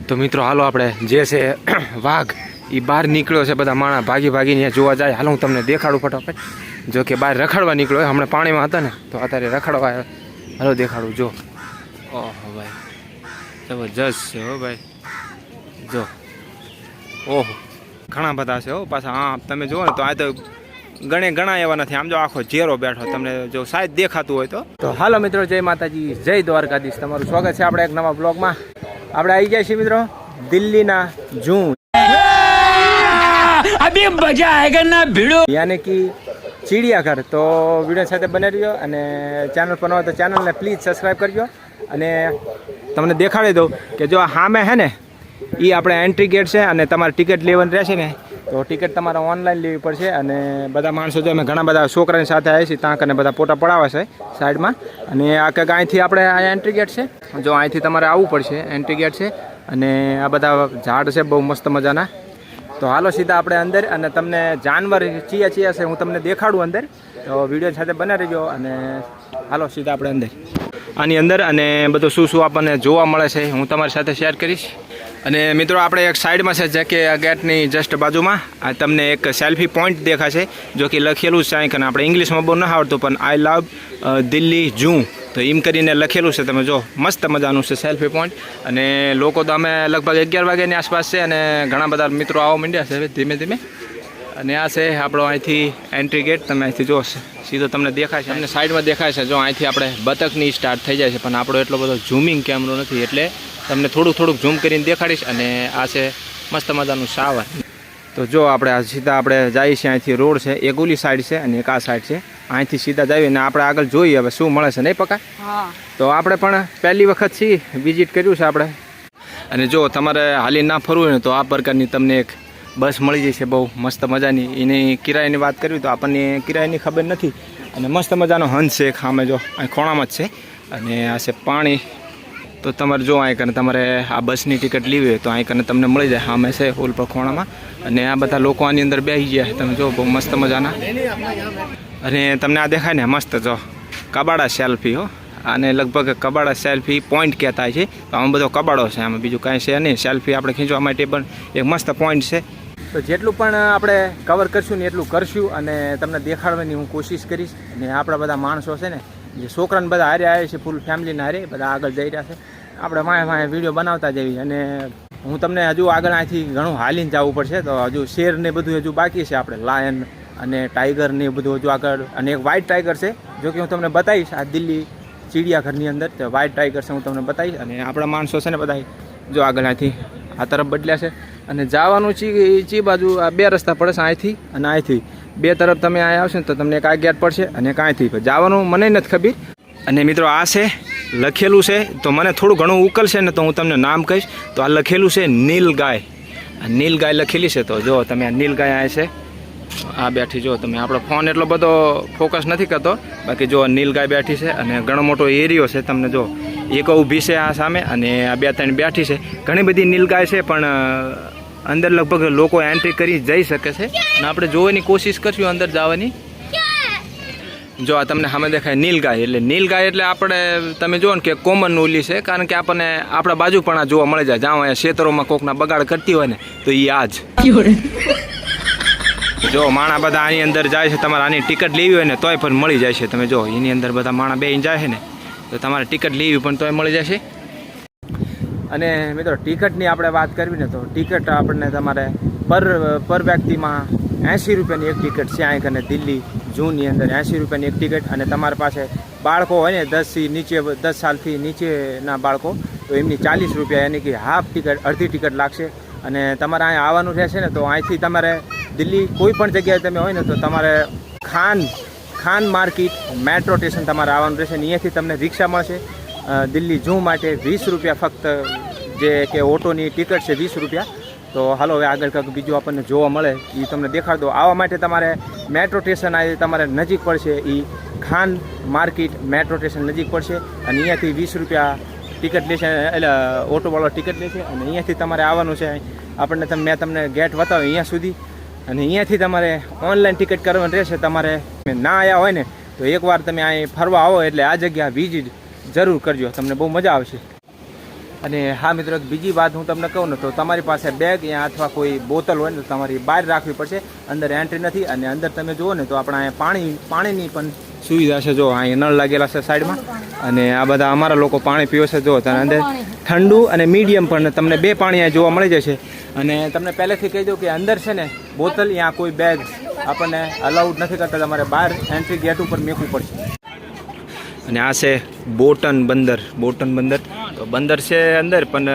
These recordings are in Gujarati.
તો મિત્રો હાલો આપણે જે છે વાઘ એ બહાર નીકળ્યો છે, બધા માણસ ભાગી ભાગીને જોવા જાય. હાલો હું તમને દેખાડું ફટાફટ. જો કે બહાર રખડવા નીકળ્યો, હમણાં પાણીમાં હતા ને તો અત્યારે રખડવા આવ્યો. હાલો દેખાડું. જો ઓહો ભાઈ જબરજસ્ત છે હો ભાઈ. જો ઓહો ઘણા બધા છે હો પાછા. હા તમે જુઓ ને તો આ તો ઘણા એવા નથી. આમ જો આખો ચેરો બેઠો, તમને જો સાહેબ દેખાતું હોય તો. હાલો મિત્રો, જય માતાજી, જય દ્વારકાધીશ. તમારું સ્વાગત છે આપણે એક નવા બ્લોગમાં. આપણે આવી ગયા છીએ મિત્રો દિલ્હીના ઝૂ, અભી મજા આયેગા ના ભીડો, યાની કે ચિડિયાઘર. તો વિડીયો સાથે બને રહ્યો અને ચેનલ પર ન હોય તો ચેનલને પ્લીઝ સબસ્ક્રાઈબ કરજો. અને તમને દેખાડી દઉં કે જો સામે છે ને એ આપણે એન્ટ્રી ગેટ છે અને તમારે ટિકિટ લેવાની રહેશે ને તો ટિકિટ તમારે ઓનલાઈન લેવી પડશે. અને બધા માણસો જો અમે ઘણા બધા છોકરાની સાથે આવ્યા છીએ, ત્યાં કને બધા ફોટા પડાવે છે સાઈડમાં. અને આ કંઈક અહીંથી આપણે આ એન્ટ્રી ગેટ છે. જો અહીંથી તમારે આવવું પડશે, એન્ટ્રી ગેટ છે. અને આ બધા ઝાડ છે બહુ મસ્ત મજાના. તો હાલો સીધા આપણે અંદર, અને તમને જાનવર ચિયા છે હું તમને દેખાડું અંદર. તો વિડીયો સાથે બના રહેજો. અને હાલો સીધા આપણે અંદર, આની અંદર. અને બધું શું શું આપણને જોવા મળે છે હું તમારી સાથે શેર કરીશ. અને મિત્રો આપણે એક સાઈડમાં છે જે કે આ ગેટની જસ્ટ બાજુમાં આ તમને એક સેલ્ફી પોઈન્ટ દેખાશે, જો કે લખેલું છે અહીં. આપણે ઇંગ્લિશમાં બહુ ન આવડતું પણ આઈ લવ દિલ્હી ઝૂ તો એમ કરીને લખેલું છે. તમે જો મસ્ત મજાનું છે સેલ્ફી પોઈન્ટ. અને લોકો તો અમે લગભગ 11 વાગ્યાની આસપાસ છે અને ઘણા બધા મિત્રો આવવા માંડ્યા છે ધીમે ધીમે. અને આ છે આપણો અહીંથી એન્ટ્રી ગેટ. તમે અહીંથી જો સીધો તમને દેખાય છે, અમને સાઈડમાં દેખાય છે. જો અહીંથી આપણે બતકની સ્ટાર્ટ થઈ જાય છે, પણ આપણો એટલો બધો ઝૂમિંગ કેમેરો નથી એટલે તમને થોડુંક ઝૂમ કરીને દેખાડીશ. અને આ છે મસ્ત મજાનું શાવર. તો જો આપણે આ સીધા આપણે જઈએ છીએ, અહીંથી રોડ છે, એક ઓલી સાઈડ છે અને એક આ સાઈડ છે. અહીંથી સીધા જઈએ અને આપણે આગળ જોઈએ હવે શું મળે છે. નહીં પકા? તો આપણે પણ પહેલી વખત છીએ, વિઝિટ કર્યું છે આપણે. અને જો તમારે હાલી ના ફરવું હોય ને તો આ પ્રકારની તમને એક બસ મળી જશે બહુ મસ્ત મજાની. એની કિરાયાની વાત કરવી તો આપણને કિરાયાની ખબર નથી. અને મસ્ત મજાનો હંસ છે સામે, જો અહીં ખોણામાં જ છે. અને આ છે પાણી. તો તમારે જો અહીં કને તમારે આ બસની ટિકિટ લેવી હોય તો અહીં કને તમને મળી જાય. સામે છે હોલ પર ખોણામાં. અને આ બધા લોકો આની અંદર બેસી ગયા, તમે જો બહુ મસ્ત મજાના. અને તમને આ દેખાય ને મસ્ત જો કબાડા સેલ્ફી હો. આને લગભગ કબાડા સેલ્ફી પોઈન્ટ કહેતા છે. તો આમાં બધો કબાડો છે, આમાં બીજું કાંઈ છે નહીં. સેલ્ફી આપણે ખીંચવા માટે પણ એક મસ્ત પોઈન્ટ છે. તો જેટલું પણ આપણે કવર કરશું ને એટલું કરશું અને તમને દેખાડવાની હું કોશિશ કરીશ. અને આપણા બધા માણસો છે ને જે છોકરાને બધા હારે આવે છે, ફૂલ ફેમિલીને હારે બધા આગળ જઈ રહ્યા છે. આપણે વાંહે વિડીયો બનાવતા જઈએ. અને હું તમને હજુ આગળ અહીંથી ઘણું હાલીને જવું પડશે. તો હજુ શેર ને બધું હજુ બાકી છે. આપણે લાયન અને ટાઈગર ને એ બધું હજુ આગળ. અને એક વ્હાઇટ ટાઈગર છે, જો કે હું તમને બતાવીશ આ દિલ્હી ચિડિયાઘરની અંદર. તો વ્હાઇટ ટાઈગર છે, હું તમને બતાવીશ. અને આપણા માણસો છે ને બધા જો આગળ અહીંથી આ તરફ બદલ્યા છે. અને જવાનું ચી બાજુ આ બે રસ્તા પડે છે, અહીંથી અને અહીંથી બે તરફ તમે અહીંયા આવશો ને તો તમને એક આ ગેટ પડશે અને એક અહીંથી જવાનું મને નથી ખબર. અને મિત્રો આ છે લખેલું છે, તો મને થોડું ઘણું ઉકલશે ને તો હું તમને નામ કહીશ. તો આ લખેલું છે નીલ ગાય. આ નીલ ગાય લખેલી છે. તો જો તમે આ નીલ ગાય આ છે, આ બેઠી જો તમે. આપણો ફોન એટલો બધો ફોકસ નથી કરતો, બાકી જો નીલ ગાય બેઠી છે. અને ઘણો મોટો એરિયો છે. તમને જો એક ઊભી છે આ સામે અને આ 2-3 બેઠી છે. ઘણી બધી નીલ ગાય છે, પણ અંદર લગભગ લોકો એન્ટ્રી કરી જઈ શકે છે. અને આપણે જોવાની કોશિશ કરશું અંદર જવાની. જો આ તમને સામે દેખાય નીલ ગાય. એટલે નીલ ગાય એટલે આપણે તમે જુઓ ને કે કોમન ઓલી છે, કારણ કે આપણને આપણા બાજુ પણ આ જોવા મળી જાય. જાઓ અહીંયા ખેતરોમાં કોકના બગાડ કરતી હોય ને તો એ આ જ. જો માણા બધા આની અંદર જાય છે. તમારે આની ટિકિટ લેવી હોય ને તોય પણ મળી જાય છે. તમે જો એની અંદર બધા માણા બેહીને જાય છે ને તો તમારે ટિકિટ લેવી પણ તોય મળી જશે. અને મિત્રો ટિકિટની આપણે વાત કરવી ને તો ટિકિટ આપણને તમારે પર વ્યક્તિમાં 80 રૂપિયાની એક ટિકિટ છે. અહીં કને દિલ્હી ઝૂની અંદર 80 રૂપિયાની એક ટિકિટ. અને તમારી પાસે બાળકો હોય ને 10 સાલથી નીચેના બાળકો તો એમની 40 રૂપિયા, યાની કે હાફ ટિકિટ, અડધી ટિકિટ લાગશે. અને તમારે અહીંયા આવવાનું રહેશે ને તો અહીંથી તમારે દિલ્હી કોઈ પણ જગ્યાએ તમે હોય ને તો તમારે ખાન માર્કેટ મેટ્રો સ્ટેશન તમારે આવવાનું રહેશે. ને અહીંયાથી તમને રિક્ષા મળશે દિલ્હી ઝૂ માટે 20 રૂપિયા ફક્ત, જે કે ઓટોની ટિકિટ છે 20 રૂપિયા. તો હાલો હવે આગળ કંઈક બીજું આપણને જોવા મળે એ તમને દેખાડ દો. આવવા માટે તમારે મેટ્રો સ્ટેશન આ તમારે નજીક પડશે. એ ખાન માર્કેટ મેટ્રો સ્ટેશન નજીક પડશે. અને અહીંયાથી 20 રૂપિયા ટિકિટ લેશે, એટલે ઓટોવાળો ટિકિટ લેશે. અને અહીંયાથી તમારે આવવાનું છે. આપણને મેં તમને ગેટ બતાવ્યો અહીંયા સુધી. અને અહીંયાથી તમારે ઓનલાઈન ટિકિટ કરવાની રહેશે. તમારે ના આવ્યા હોય ને તો એકવાર તમે અહીં ફરવા આવો એટલે આ જગ્યા વિઝિટ જરૂર કરજો, તમને બહુ મજા આવશે. અને હા મિત્રો, એક બીજી વાત હું તમને કહું ને તો તમારી પાસે બેગ યા અથવા કોઈ બોતલ હોય ને તો તમારી બહાર રાખવી પડશે, અંદર એન્ટ્રી નથી. અને અંદર તમે જુઓ ને તો આપણા અહીંયા પાણીની પણ સુવિધા છે. જો અહીંયા નળ લાગેલા છે સાઈડમાં, અને આ બધા અમારા લોકો પાણી પીવે છે. જો તમે અંદર ઠંડુ અને મીડિયમ પણ તમને બે પાણી અહીંયા જોવા મળી જશે. અને તમને પહેલેથી કહી દઉં કે અંદર છે ને બોતલ યા કોઈ બેગ આપણને અલાઉડ નથી કરતા, તમારે બહાર એન્ટ્રી ગેટ ઉપર મૂકવું પડશે. અને આ છે બોટન બંદર. તો બંદર છે અંદર, પણ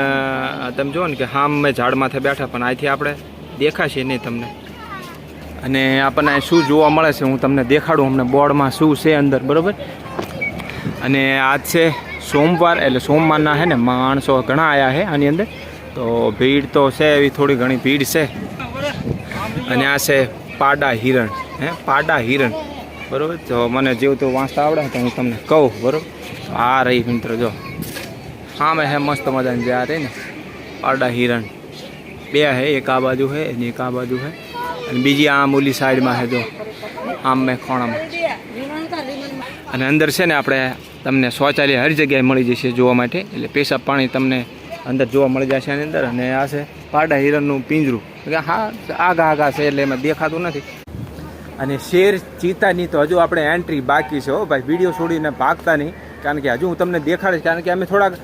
તમે જુઓ ને કે હા મેં ઝાડમાંથી બેઠા, પણ અહીંથી આપણે દેખાશે નહીં તમને. અને આપણને શું જોવા મળે છે હું તમને દેખાડું અમને બોર્ડમાં શું છે અંદર, બરાબર. અને આજ છે સોમવાર, એટલે સોમવારના છે ને માણસો ઘણા આવ્યા છે આની અંદર, તો ભીડ તો છે એવી થોડી ઘણી ભીડ છે. અને આ છે પાડા હિરણ, બરાબર. તો મને જેવું તો વાંચતા આવડે તો હું તમને કહું, બરાબર. આ રહી મિત્રો, જો હા મેં હે મસ્ત મજાની જે આ રહી ને પાડા હિરણ, બે હે, એક આ બાજુ છે અને એક આ બાજુ છે, અને બીજી આમ ઓલી સાઈડમાં છે, જો આમ મેં ખોણામાં. અને અંદર છે ને આપણે તમને શૌચાલય હર જગ્યાએ મળી જશે જોવા માટે, એટલે પેશાબ પાણી તમને અંદર જોવા મળી જશે આની અંદર. અને આ છે પાડા હિરણનું પિંજરું, હા આગા છે એટલે એમાં દેખાતું નથી. અને શેર ચીતાની તો હજુ આપણે એન્ટ્રી બાકી છે. હો ભાઈ, વિડીયો છોડીને ભાગતા નહીં, કારણ કે હજુ હું તમને દેખાડીશ, કારણ કે અમે થોડાક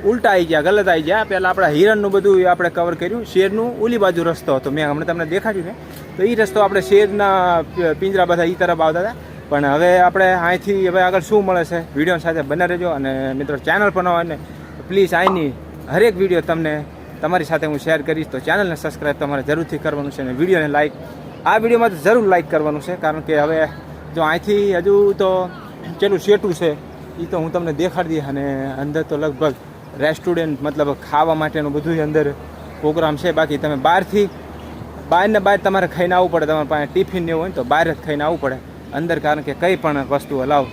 ઉલટા આવી ગયા, ગલત આવી ગયા. પહેલાં આપણા હિરણનું બધું આપણે કવર કર્યું, શેરનું ઓલી બાજુ રસ્તો હતો, મેં હમણાં તમને દેખાડ્યું છે. તો એ રસ્તો આપણે શેરના પિંજરા બધા એ તરફ આવતા હતા, પણ હવે આપણે અહીંથી હવે આગળ શું મળે છે વિડીયો સાથે બના રહેજો. અને મિત્રો ચેનલ પર ન હોય ને પ્લીઝ અહીંની હરેક વિડીયો તમને તમારી સાથે હું શેર કરીશ, તો ચેનલને સબસ્ક્રાઈબ તમારે જરૂરથી કરવાનું છે. અને વિડીયોને લાઈક, આ વિડીયોમાં તો જરૂર લાઈક કરવાનું છે, કારણ કે હવે જો અહીંથી હજુ તો ચેલું સેટું છે એ તો હું તમને દેખાડી દઈશ. અને અંદર તો લગભગ રેસ્ટોરન્ટ, મતલબ ખાવા માટેનું બધું અંદર પ્રોગ્રામ છે. બાકી તમે બહારને બહાર તમારે ખાઈને આવવું પડે, તમારા પાસે ટિફિન ને એવું હોય ને તો બહાર જ ખાઈને આવવું પડે અંદર, કારણ કે કંઈ પણ વસ્તુ અલાવ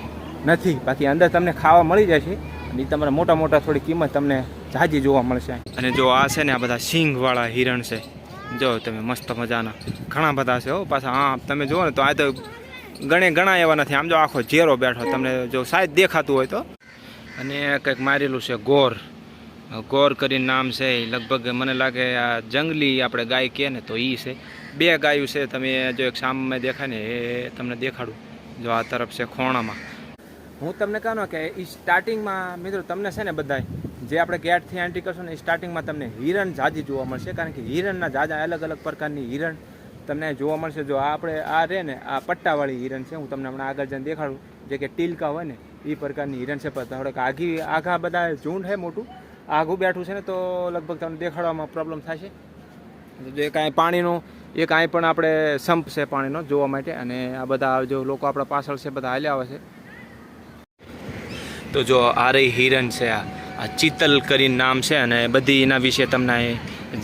નથી. બાકી અંદર તમને ખાવા મળી જાય છે, અને એ તમારે મોટા થોડી કિંમત તમને ઝાઝી જોવા મળશે. અને જો આ છે ને આ બધા સિંગવાળા હિરણ છે, જો તમે મસ્ત મજાના ઘણા બધા છે. હો પાછા હા તમે જુઓ ને તો આ તો ઘણા એવા નથી, આમ જો આખો ઝેરો બેઠો તમને જો સાહેબ દેખાતું હોય તો. અને કંઈક મારેલું છે ગોર કરીને નામ છે, લગભગ મને લાગે આ જંગલી આપણે ગાય કહે ને તો એ છે. બે ગાયું છે, તમે જો એક સામે દેખાય ને એ તમને દેખાડું. જો આ તરફ છે ખોણામાં. હું તમને કહું કે એ સ્ટાર્ટિંગમાં મિત્રો તમને છે ને બધા જે આપણે ગેટથી એન્ટ્રી કરશું ને એ સ્ટાર્ટિંગમાં તમને હિરણ ઝાઝી જોવા મળશે, કારણ કે હિરણના ઝાઝા અલગ પ્રકારની હિરણ તમને જોવા મળશે. જો આપણે આ રહે ને આ પટ્ટાવાળી હિરણ છે, હું તમને હમણાં આગળ જઈને દેખાડું, જે કે ટીલકા હોય ને એ પ્રકારની હિરણ છે. પણ થોડોક આઘા બધા ઝુંડ છે, મોટું આઘું બેઠું છે ને તો લગભગ તમને દેખાડવામાં પ્રોબ્લેમ થશે. જે કાંઈ પાણીનું એક અહીં પણ આપણે સંપ છે પાણીનો જોવા માટે. અને આ બધા જો લોકો આપણા પાછળ છે બધા હાલ્યા આવે છે. તો જો આ રહી હિરણ છે, આ ચિતલ કરીને નામ છે, અને બધી એના વિશે તમને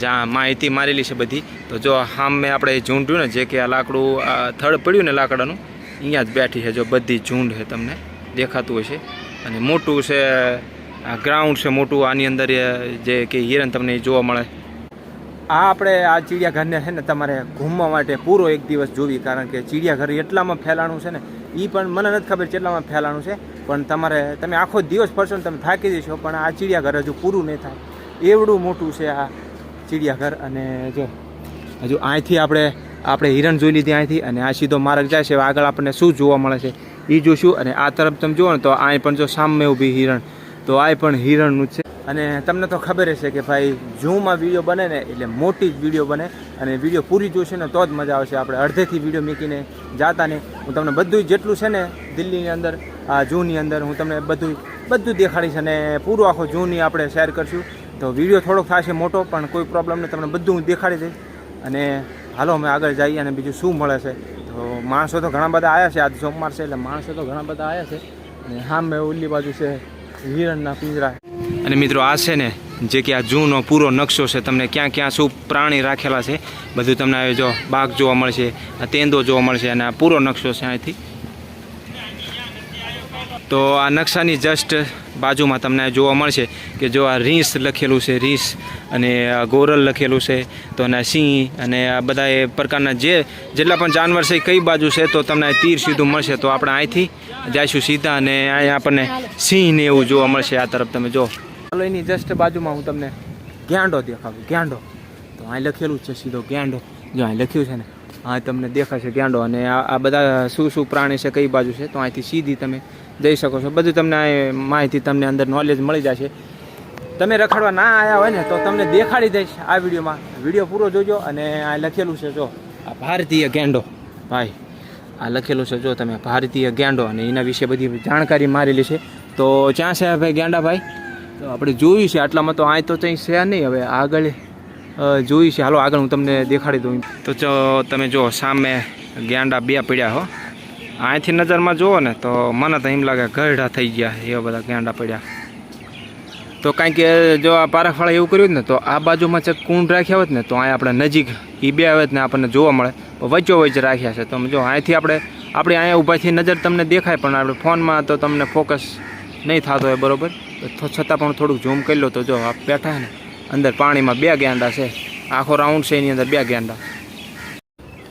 જ્યાં માહિતી મારેલી છે બધી. તો જો સામે આપણે ઝૂંડ ને જે કે આ લાકડું થડ પડ્યું ને લાકડાનું, અહીંયા જ બેઠી છે. જો બધી ઝૂંડ છે, તમને દેખાતું હશે. અને મોટું છે આ ગ્રાઉન્ડ છે મોટું, આની અંદર જે કે હિરણ તમને જોવા મળે. આ આપણે આ ચિડિયાઘરને છે ને તમારે ઘૂમવા માટે પૂરો એક દિવસ જોવી, કારણ કે ચિડિયાઘર એટલામાં ફેલાણું છે ને એ પણ મને નથી ખબર કેટલામાં ફેલાણું છે, પણ તમે આખો દિવસ ફરશો ને તમે થાકી જશો, પણ આ ચિડિયાઘર હજુ પૂરું નહીં થાય એવડું મોટું છે આ ચિડિયાઘર. અને જો હજુ અહીંથી આપણે હિરણ જોઈ લીધી અહીંથી, અને આ સીધો માર્ગ જાય છે. આગળ આપણને શું જોવા મળે છે એ જોશું. અને આ તરફ તમે જુઓ ને તો આ પણ જો સામે ઊભી હિરણ, તો આ પણ હિરણનું જ છે. અને તમને તો ખબર હશે કે ભાઈ ઝૂમમાં વિડીયો બને ને એટલે મોટી જ વિડીયો બને, અને વિડીયો પૂરી જોશે ને તો જ મજા આવશે. આપણે અડધેથી વિડીયો મૂકીને જાતા નહીં. હું તમને બધું જેટલું છે ને દિલ્હીની અંદર આ ઝૂની અંદર હું તમને બધું દેખાડીશ, અને પૂરો આખો ઝૂની આપણે શેર કરશું. તો વિડીયો થોડોક થશે મોટો, પણ કોઈ પ્રોબ્લેમ નહીં, તમને બધું હું દેખાડી દઈશ. અને હાલો અમે આગળ જઈએ અને બીજું શું મળે છે. તો માણસો તો ઘણા બધા આવ્યા છે, આજ સોમવાર છે એટલે માણસો તો ઘણા બધા આવ્યા છે. અને હા મેં ઓલી બાજુ છે હિરણના પિંજરા. અને મિત્રો આ છે ને જે કે આ ઝૂનો પૂરો નકશો છે, તમને ક્યાં ક્યાં શું પ્રાણી રાખેલા છે બધું તમને આવે. જો બાઘ જોવા મળશે, આ તેંદો જોવા મળશે, અને આ પૂરો નકશો છે અહીંથી. તો આ નકશાની જસ્ટ બાજુમાં તમને જોવા મળશે કે જો આ રીંછ લખેલું છે, રીંછ, અને ગોરલ લખેલું છે, તો અને સિંહ, અને આ બધા એ પ્રકારના જેટલા પણ જાનવર છે કઈ બાજુ છે તો તમને તીર સીધું મળશે. તો આપણે અહીંથી જઈશું સીધા, અને અહીંયા આપણને સિંહ ને એવું જોવા મળશે. આ તરફ તમે જો ચાલો એની જસ્ટ બાજુમાં હું તમને ગેંડો દેખાડું. ગેંડો તો અહીં લખેલું જ છે સીધો ગેંડો. જો અહીં લખ્યું છે ને, હા તમને દેખાશે ગેંડો. અને આ બધા શું પ્રાણી છે, કઈ બાજુ છે, તો અહીંથી સીધી તમે જઈ શકો છો. બધું તમને આ માહિતી તમને અંદર નોલેજ મળી જશે. તમે રખડવા ના આવ્યા હોય ને તો તમને દેખાડી દઈશ આ વિડીયોમાં. વિડીયો પૂરો જોજો. અને આ લખેલું છે જો આ ભારતીય ગેંડો ભાઈ, આ લખેલું છે જો તમે ભારતીય ગેંડો. અને એના વિશે બધી જાણકારી મારેલી છે. તો ક્યાં છે ભાઈ ગેંડા ભાઈ? તો આપણે જોયું છે આટલામાં, તો અહીં તો કંઈ છે નહીં. હવે આગળ જોયું છે, હાલો આગળ હું તમને દેખાડી દઉં. તો જો તમે જો સામે ગેંડા બે પડ્યા હો. અહીંથી નજરમાં જુઓ ને તો મને તો એમ લાગે ગરડા થઈ ગયા એવા બધા ગેંડા પડ્યા. તો કાંઈક જો આ પારખવાળા એવું કર્યું ને તો આ બાજુમાં ચેક કુંડ રાખ્યા હોત ને તો અહીંયા આપણે નજીક એ બે આવે ને આપણને જોવા મળે. વચ્ચોવચ્ચ રાખ્યા છે. તો જો અહીંથી આપણે અહીંયા ઊભાથી નજર તમને દેખાય, પણ આપણે ફોનમાં તો તમને ફોકસ નહીં થતો હોય બરાબર. તો છતાં પણ થોડુંક ઝૂમ કરી લો તો જો આ બેઠા ને અંદર પાણીમાં બે ગેંડા છે. આખો રાઉન્ડ છે એની અંદર બે ગેંડા.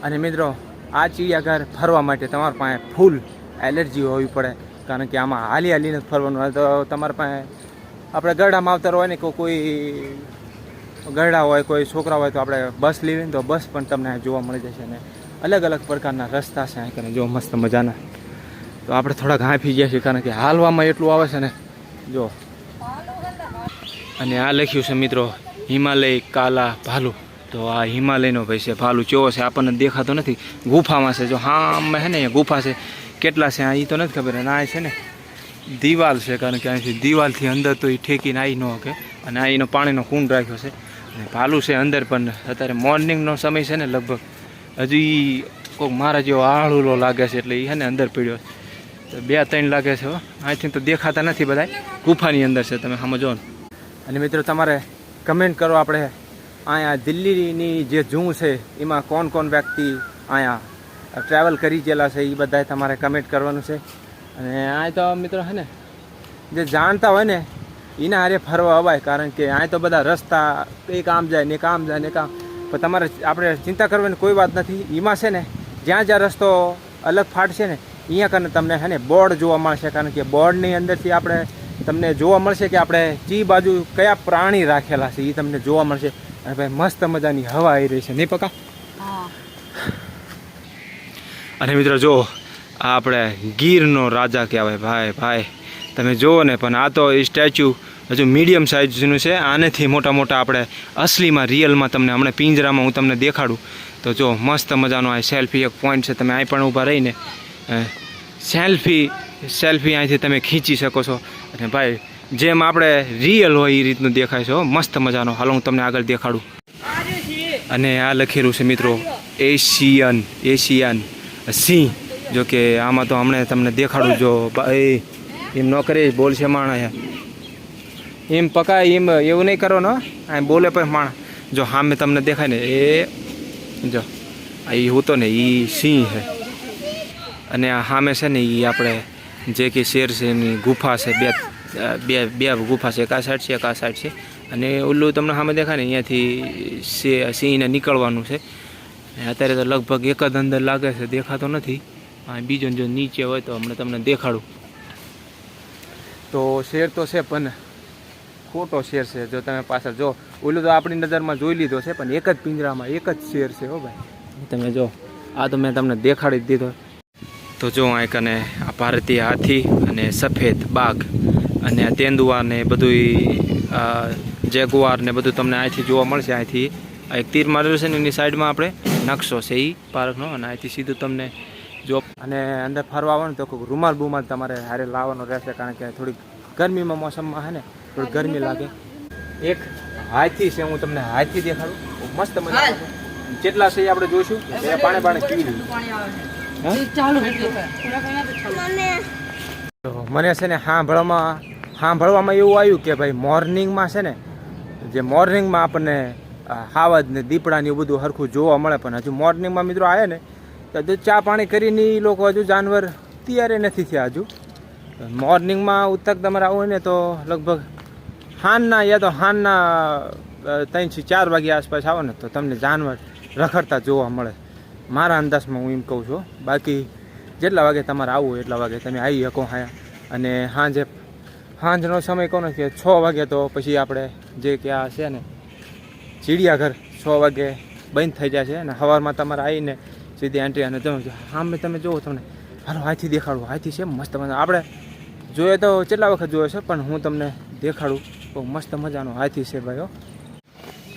અને મિત્રો આ ચિડિયાઘર ફરવા માટે તમારા પાસે ફૂલ એલર્જી હોવી પડે, કારણ કે આમાં હાલીને ફરવાનું હોય. તો તમારા પાસે આપણે ગરડા માવતર હોય ને કોઈ ગરડા હોય, કોઈ છોકરા હોય, તો આપણે બસ લેવી ને તો બસ પણ તમને જોવા મળી જશે. અને અલગ અલગ પ્રકારના રસ્તા છે અહીં કરીને જો મસ્ત મજાના. તો આપણે થોડાક હાંફી ગયા છીએ, કારણ કે હાલવામાં એટલું આવે છે ને જો. અને આ લખ્યું છે મિત્રો હિમાલય કાલા ભાલુ. તો આ હિમાલયનો ભાઈ છે ભાલુ. કેવો છે આપણને દેખાતો નથી, ગુફામાં છે. જો હા અમે છે ને અહીંયા ગુફા છે, કેટલા છે એ તો નથી ખબર. અને આ છે ને દિવાલ છે, કારણ કે અહીંથી દિવાલથી અંદર તો એ ઠેકીને આવી ન શકે. અને આ એનો પાણીનો કુંડ રાખ્યો છે. અને ભાલુ છે અંદર. પણ અત્યારે મોર્નિંગનો સમય છે ને, લગભગ હજી કોઈક મારા જેવો આળુલો લાગે છે, એટલે એ છે ને અંદર પીડ્યો. તો 2-3 લાગે છે. અહીંથી તો દેખાતા નથી બધા, ગુફાની અંદર છે, તમે સમજો ને. અને મિત્રો તમારે કમેન્ટ કરો, આપણે અહીંયા દિલ્હીની જે ઝૂ છે એમાં કોણ વ્યક્તિ અહીંયા ટ્રાવેલ કરી ગયેલા છે એ બધાએ તમારે કમેન્ટ કરવાનું છે. અને આ તો મિત્રો છે ને જે જાણતા હોય ને એના હારે ફરવા અવાય, કારણ કે અહીં તો બધા રસ્તા એક આમ જાય ને એક આમ જાય ને એક આમ. પણ તમારે આપણે ચિંતા કરવાની કોઈ વાત નથી. એમાં છે ને જ્યાં રસ્તો અલગ ફાટશે ને અહીંયા કરીને તમને છે ને બોર્ડ જોવા મળશે, કારણ કે બોર્ડની અંદરથી આપણે તમને જોવા મળશે કે આપણે ચી બાજુ કયા પ્રાણી રાખેલા છે એ તમને જોવા મળશે. અને ભાઈ મસ્ત મજાની હવા આવી રહી છે નહીં પકા? અને મિત્રો જો આ આપણે ગીરનો રાજા કહેવાય ભાઈ તમે જુઓ ને. પણ આ તો સ્ટેચ્યુ હજુ મીડિયમ સાઇઝનું છે. આનેથી મોટા આપણે અસલીમાં રિયલમાં તમને હમણાં પિંજરામાં હું તમને દેખાડું. તો જો મસ્ત મજાનો આ સેલ્ફી એક પોઈન્ટ છે. તમે અહીં પણ ઊભા રહીને સેલ્ફી અહીંથી તમે ખીંચી શકો છો. અને ભાઈ જેમ આપણે રિયલ હોય એ રીતનું દેખાય છે. મસ્ત મજાનો. હાલો હું તમને આગળ દેખાડું. અને આ લખેલું છે મિત્રો એશિયન સિંહ. જો કે આમાં તો હમણાં તમને દેખાડું. જો એમ ન કરે બોલશે માણા, એમ પકાય એમ એવું નહીં કરો ને. આ બોલે પણ માણા. જો હા મેં તમને દેખાય ને એ જો એ હું તો ને એ સિંહ છે. અને આ સામે છે ને એ આપણે જે કે શેર છે એની ગુફા છે. બે ગુફા છે, એક આ સાઈડ છે એક આ સાઈડ છે. અને ઓલું તમને સામે દેખાય ને અહીંયાથી સિંહને નીકળવાનું છે. અત્યારે તો લગભગ એક જ અંદર લાગે છે, દેખાતો નથી. હા બીજો જો નીચે હોય તો હમણાં તમને દેખાડું. તો શેર તો છે પણ ખોટો શેર છે. જો તમે પાછળ જો ઓલું તો આપણી નજરમાં જોઈ લીધો છે, પણ એક જ પિંજરામાં એક જ શેર છે. હો ભાઈ તમે જો આ તો મેં તમને દેખાડી જ દીધો. તો જો આ કને આ ભારતીય હાથી અને સફેદ બાઘ અને તેંદુઆ ને બધું જેગુઆર ને બધું તમને અહીંથી જોવા મળશે. અહીંથી આ એક તીર મારેલું છે ને એની સાઈડમાં આપણે નકશો છે એ પાર્કનો. અને અહીંથી સીધું તમને જો અને અંદર ફરવા આવે ને તો કોઈ રૂમાલ તમારે હારે લાવવાનો રહેશે, કારણ કે થોડીક ગરમીમાં મોસમમાં છે ને થોડીક ગરમી લાગે. એક હાથી છે, હું તમને હાથી દેખાડું. મસ્ત મજા જેટલા છે એ આપણે જોઈશું. પાણી પી લીધું. મને છે ને સાંભળવામાં એવું આવ્યું કે ભાઈ મોર્નિંગમાં છે ને જે મોર્નિંગમાં આપણને હાવજ ને દીપડા ને એવું બધું સરખું જોવા મળે. પણ હજુ મોર્નિંગમાં મિત્રો આવે ને તો ચા પાણી કરીને એ લોકો હજુ જાનવર તૈયાર નથી થયા. હજુ મોર્નિંગમાં ઉત્તક તમારે આવું હોય ને તો લગભગ હાનના 3-4 વાગ્યા આસપાસ આવો ને તો તમને જાનવર રખડતા જોવા મળે. મારા અંદાજમાં હું એમ કહું છું. બાકી જેટલા વાગે તમારે આવવું એટલા વાગે તમે આવી શકો. અને સાંજનો સમય કોનો કે 6 વાગે, તો પછી આપણે જે કે આ છે ને ચિડિયાઘર 6 વાગે બંધ થઈ જાય છે અને સવારમાં તમારે આવીને સીધી એન્ટ્રી. અને તમે જુઓ, તમને હાલો હાથી દેખાડું. હાથી છે મસ્ત મજા. આપણે જોઈએ તો કેટલા વખત જોયો છે, પણ હું તમને દેખાડું. બહુ મસ્ત મજાનો હાથી છે ભાઈઓ.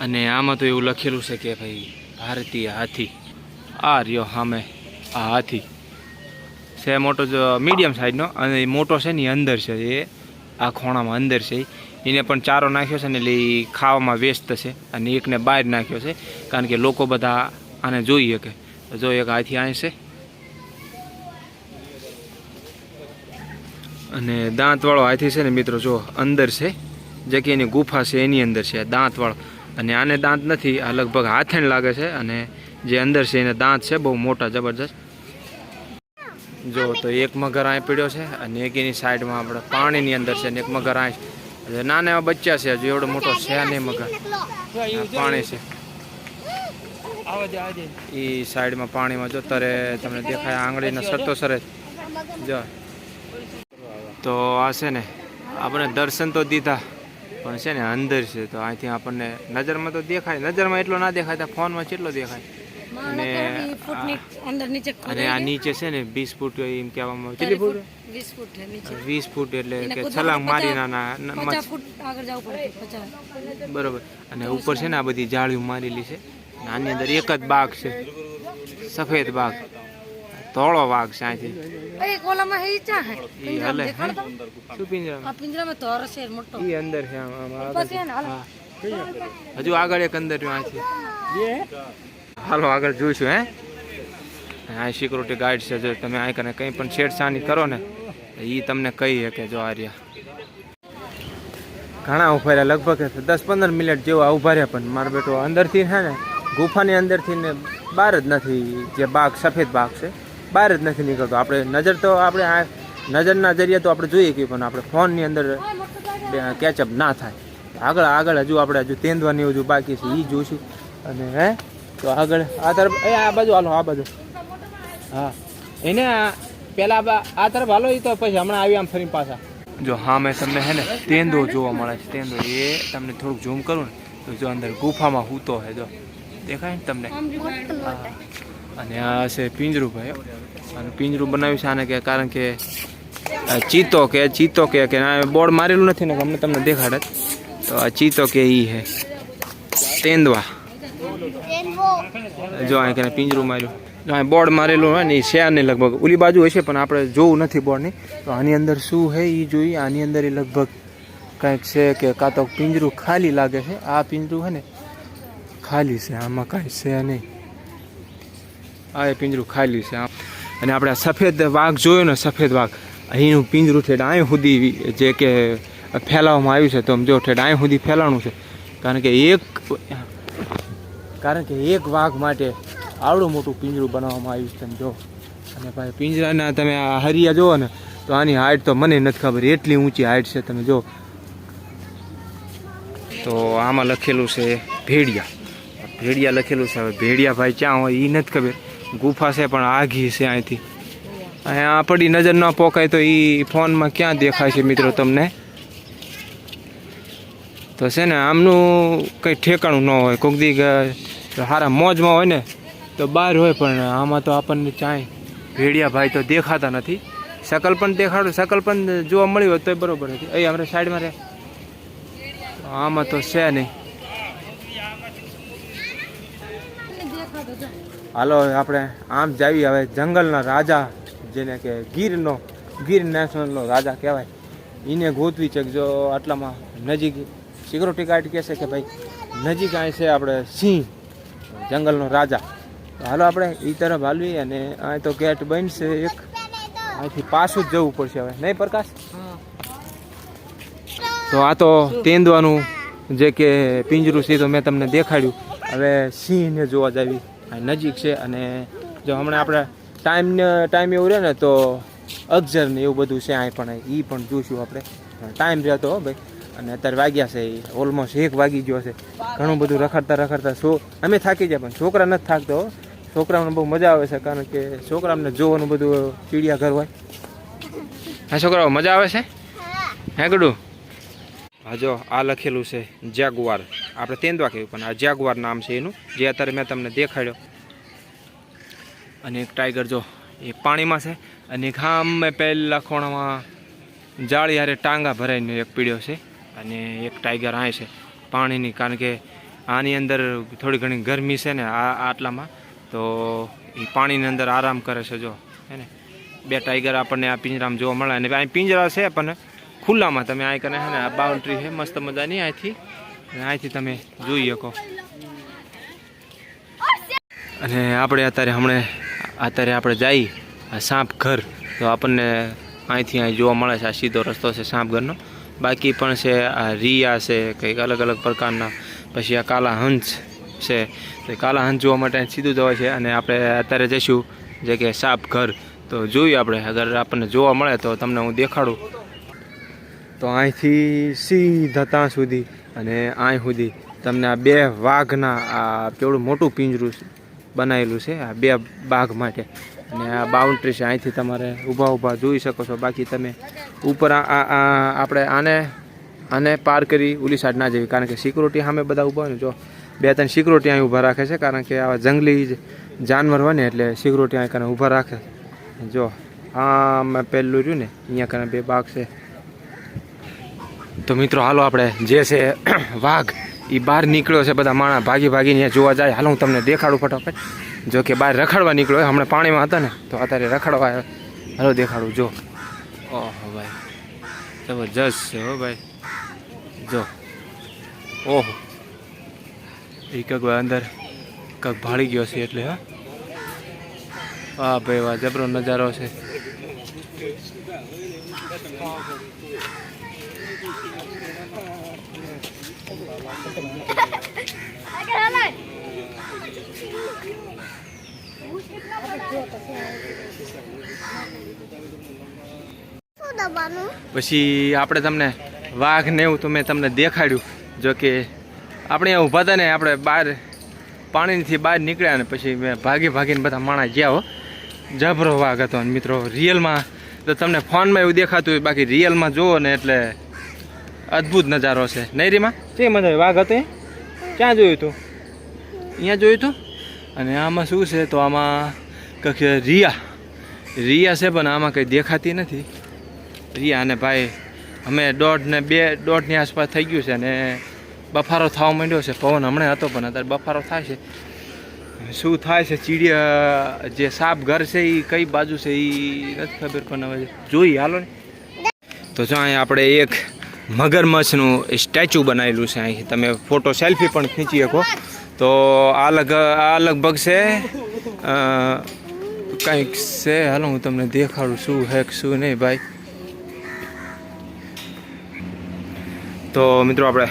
અને આમાં તો એવું લખેલું છે કે ભાઈ ભારતીય હાથી. આ રહ્યો સામે આ હાથી છે, મોટો મીડિયમ સાઈઝનો. અને મોટો છે ને એ અંદર છે, એ આ ખોણામાં અંદર છે. એને પણ ચારો નાખ્યો છે ને એટલે એ ખાવામાં વ્યસ્ત છે. અને એકને બહાર નાખ્યો છે કારણ કે લોકો બધા આને જોઈ શકે. જો એક હાથી અહીં છે અને દાંતવાળો હાથી છે ને મિત્રો, જો અંદર છે, જે કે એની ગુફા છે એની અંદર છે દાંતવાળો. અને આને દાંત નથી, આ લગભગ હાથેણ લાગે છે. અને જે અંદર છે એને દાંત છે બહુ મોટા જબરજસ્ત. જો તો એક મગર અહીં પડ્યો છે અને એક એની સાઈડમાં આપણે પાણીની અંદર છે. અને એક મગર અહીં નાના એવા બચ્ચા છે, હજુ એવડો મોટો છે નહીં મગર. પાણી છે એ સાઈડમાં, પાણીમાં જો તરે તમને દેખાય આંગળીના સરતો સરે. જો તો આ છે ને આપણે દર્શન તો દીધા, પણ છે ને અંદર છે. તો અહીંથી આપણને નજરમાં તો દેખાય, નજરમાં એટલો ના દેખાય, તો ફોનમાં કેટલો દેખાય. અને આ નીચે છે ને 20 ફૂટ એમ કહેવામાં આવે. કેટલી ફૂટ? 20 ફૂટ એટલે કે છલાંગ મારી બરોબર. અને ઉપર છે ને આ બધી જાળીઓ મારેલી છે. આની અંદર એક જ બાઘ છે, સફેદ બાઘ, ધોળો વાઘ છે. અહીંથી અંદર છે, હજુ આગળ એક અંદર અહીંથી. હાલો આગળ જોઈશું. આ સિક્યુરિટી ગાર્ડ છે. જો તમે આ કને કંઈ પણ છેડછાણી કરો ને એ તમને કહી શકે. જો આ રહ્યા ઘણા ઉભા રહ્યા, લગભગ 10-15 મિનિટ જેવા ઉભા રહ્યા, પણ મારો બેટો અંદરથી છે ને ગુફાની અંદરથી ને બહાર જ નથી. જે બાઘ સફેદ બાઘ છે બહાર જ નથી નીકળતો. આપણે નજર તો આપણે આ નજરના જરીએ તો આપણે જોઈએ કે, પણ આપણે ફોનની અંદર કેચઅપ ના થાય. આગળ હજુ તેંદવાની હજુ બાકી છે, એ જોઈશું. અને તો આગળ આ તરફ આ બાજુ હાલો, આ બાજુ. હા એને પેલા આ તરફ હાલો, એ તો પછી હમણાં આવી આમ ફરી પાછા. જો હા મેં તમને હે ને તેંદો જોવા મળે છે. તેંદો એ તમને થોડુંક ઝૂમ કરું ને તો જો અંદર ગુફામાં હૂતો છે. જો દેખાય ને તમને? અને આ છે પિંજરું ભાઈ. અને પિંજરું બનાવ્યું છે આને કે કારણ કે ચીતો કે બોર્ડ મારેલું નથી ને, અમને તમને દેખાડે. તો આ ચીતો કે ઈ હે તેંદવા. જો અહીં કે પિંજરું માર્યું, જો અહીં બોર્ડ મારેલું હોય ને એ શેર નહીં, લગભગ ઓલી બાજુ હશે પણ આપણે જોવું નથી બોર્ડની. તો આની અંદર શું છે એ જોઈએ. આની અંદર એ લગભગ કંઈક છે કે કાં તો પિંજરું ખાલી લાગે છે. આ પિંજરું છે ને ખાલી છે, આમાં કાંઈ છે નહીં. આ એ પિંજરું ખાલી છે. અને આપણે આ સફેદ વાઘ જોયો ને, સફેદ વાઘ, અહીંનું પિંજરું ઠેઠ અહીં સુધી જે કે ફેલાવવામાં આવ્યું છે. તો જો ઠેઠ અહીં સુધી ફેલાણું છે, કારણ કે એક વાઘ માટે આવડું મોટું પિંજરું બનાવવામાં આવ્યું છે. તમે જો. અને ભાઈ પિંજરાના તમે આ હરિયા જુઓ ને તો આની હાઈટ તો મને નથી ખબર, એટલી ઊંચી હાઈટ છે. તમે જો. તો આમાં લખેલું છે ભેડિયા લખેલું છે. હવે ભેડિયા ભાઈ ક્યાં હોય એ નથી ખબર. ગુફા છે પણ આઘી છે. અહીંથી અહીંયા આપણી નજર ન પોકાય તો એ ફોનમાં ક્યાં દેખાય છે મિત્રો તમને? તો છે ને આમનું કંઈ ઠેકાણું ન હોય. કોઈક દી સારા મોજમાં હોય ને તો બહાર હોય, પણ આમાં તો આપણને ચાય ભેડિયા ભાઈ તો દેખાતા નથી. શકલ પણ દેખાડું, શકલ પણ જોવા મળી હોય તો બરોબર નથી. અહીં આપણે સાઈડમાં રહે, આમાં તો છે નહીં. હાલો આપણે આમ જાવી. હવે જંગલના રાજા, જેને કે ગીર નેશનલનો રાજા કહેવાય, એને ગોતવી છે. જો આટલામાં નજીક સિક્યુરિટી ગાર્ડ કહે છે કે ભાઈ નજીક અહીં છે આપણે સિંહ, જંગલનો રાજા. હાલો આપણે એ તરફ હાલવી. અને અહીં તો ગેટ બંધ છે એક, અહીંથી પાછું જ જવું પડશે હવે, નહીં પ્રકાશ? તો આ તો તેંદવાનું જે કે પિંજરું છે તો મેં તમને દેખાડ્યું. હવે સિંહને જોવા જાવી નજીક છે. અને જો હમણાં આપણે ટાઈમ એવું રહે ને તો અગજર ને એવું બધું છે અહીં, પણ એ પણ જોઈશું આપણે. ટાઈમ રહેતો હો ભાઈ. અને અત્યારે વાગ્યા છે ઓલમોસ્ટ 1 વાગી ગયો છે. ઘણું બધું રખડતા અમે થાકી જાય, પણ છોકરા નથી થાકતો. છોકરાઓને બહુ મજા આવે છે, કારણ કે છોકરાઓને જોવાનું બધું ચિડિયાઘર હોય. હા છોકરાઓ મજા આવે છે. હે ગડું? હા જો આ લખેલું છે જેગુઆર, આપણે તેંદવા કહેવું પણ આ જેગુઆર નામ છે એનું, જે અત્યારે મેં તમને દેખાડ્યો. અને એક ટાઈગર જો એ પાણીમાં છે, અને એક હા મેં પહેલા ખૂણામાં જાળી હારે ટાંગા ભરાઈને એક પીડ્યો છે, અને એક ટાઈગર આ છે પાણીની, કારણ કે આની અંદર થોડી ઘણી ગરમી છે ને આટલામાં, તો એ પાણીની અંદર આરામ કરે છે જો હે ને. 2 ટાઈગર આપણને આ પિંજરામાં જોવા મળે, અને અહીં પિંજરા છે પણ ખુલ્લામાં. તમે અહીં કરે હે ને આ બાઉન્ડ્રી છે મસ્ત મજાની, અહીંથી તમે જોઈ શકો. અને આપણે અત્યારે આપણે જઈ આ સાંપ ઘર, તો આપણને અહીંથી અહીં જોવા મળે છે. આ સીધો રસ્તો છે સાંપ ઘરનો. બાકી પણ છે આ રિયા છે કંઈક અલગ અલગ પ્રકારના, પછી આ કાલા હંસ છે, તો કાલા હંસ જોવા માટે સીધું જવાય છે. અને આપણે અત્યારે જઈશું જે કે સાપ ઘર, તો જોઈએ આપણે, અગર આપણને જોવા મળે તો તમને હું દેખાડું. તો અહીંથી સીધા ત્યાં સુધી અને અહીં સુધી તમને આ 2 વાઘના આ કેવડું મોટું પિંજરું બનાવેલું છે આ 2 બાઘ માટે. અને આ બાઉન્ડ્રી છે, અહીંથી તમારે ઊભા જોઈ શકો છો. બાકી તમે ઉપર આપણે આને પાર કરી ઓલી સાઈડ ના જઈએ, કારણ કે સિક્યુરિટી સામે બધા ઊભા હોય ને. જો 2-3 સિક્યુરિટી અહીં ઊભા રાખે છે, કારણ કે આવા જંગલી જાનવર હોય ને એટલે સિક્યુરિટી અહીં કરીને ઊભા રાખે. જો આ મેં પહેલું રહ્યું ને અહીંયા કરીને 2 બાઘ છે. તો મિત્રો હાલો આપણે જે છે વાઘ એ બહાર નીકળ્યો છે, બધા માણસ ભાગીને જોવા જાય. હાલો હું તમને દેખાડું ફટાફટ. જો કે બહાર રખડવા નીકળ્યો, હમણાં પાણીમાં હતા ને તો અત્યારે રખડવા. હાલો દેખાડું. જો ઓહો ભાઈ જબરજસ્ત છે હો ભાઈ. જો ઓહો એ કંઈક અંદર કંઈક ભાળી ગયો છે એટલે. હા ભાઈ વાહ, જબરો નજારો છે. પછી આપણે તમને વાઘ ને એવું તો મેં તમને દેખાડ્યું. જો કે આપણે અહીંયા ઊભા હતા ને, આપણે બહાર પાણીથી બહાર નીકળ્યા ને પછી મેં ભાગીને બધા માણસ ગયા હો. જબરો વાઘ હતો. અને મિત્રો રિયલમાં તો તમને ફોનમાં એવું દેખાતું હોય, બાકી રિયલમાં જુઓ ને એટલે અદ્ભુત નજારો છે. નહીં રીમાં છે મજા વાઘ હતો? ક્યાં જોયું હતું? અહીંયા જોયું હતું. અને આમાં શું છે તો આમાં કંઈક રિયા છે, પણ આમાં કંઈ દેખાતી નથી રિયા. અને ભાઈ અમે 1.5-2.5ની આસપાસ થઈ ગયું છે, અને બફારો થવા માંડ્યો છે. પવન હમણાં હતો પણ અત્યારે બફારો થાય છે. શું થાય છે? ચીડિયા જે સાપ ઘર છે એ કઈ બાજુ છે એ નથી ખબર, પણ હવે જોઈએ હાલો ને. તો જો અહીંયા આપણે એક મગરમચ્છનું સ્ટેચ્યુ બનાવેલું છે. અહીં તમે ફોટો સેલ્ફી પણ ખેંચી શકો. તો આ લગભગ છે કંઈક છે. હાલો હું તમને દેખાડું શું હે શું નહીં ભાઈ. તો મિત્રો આપણે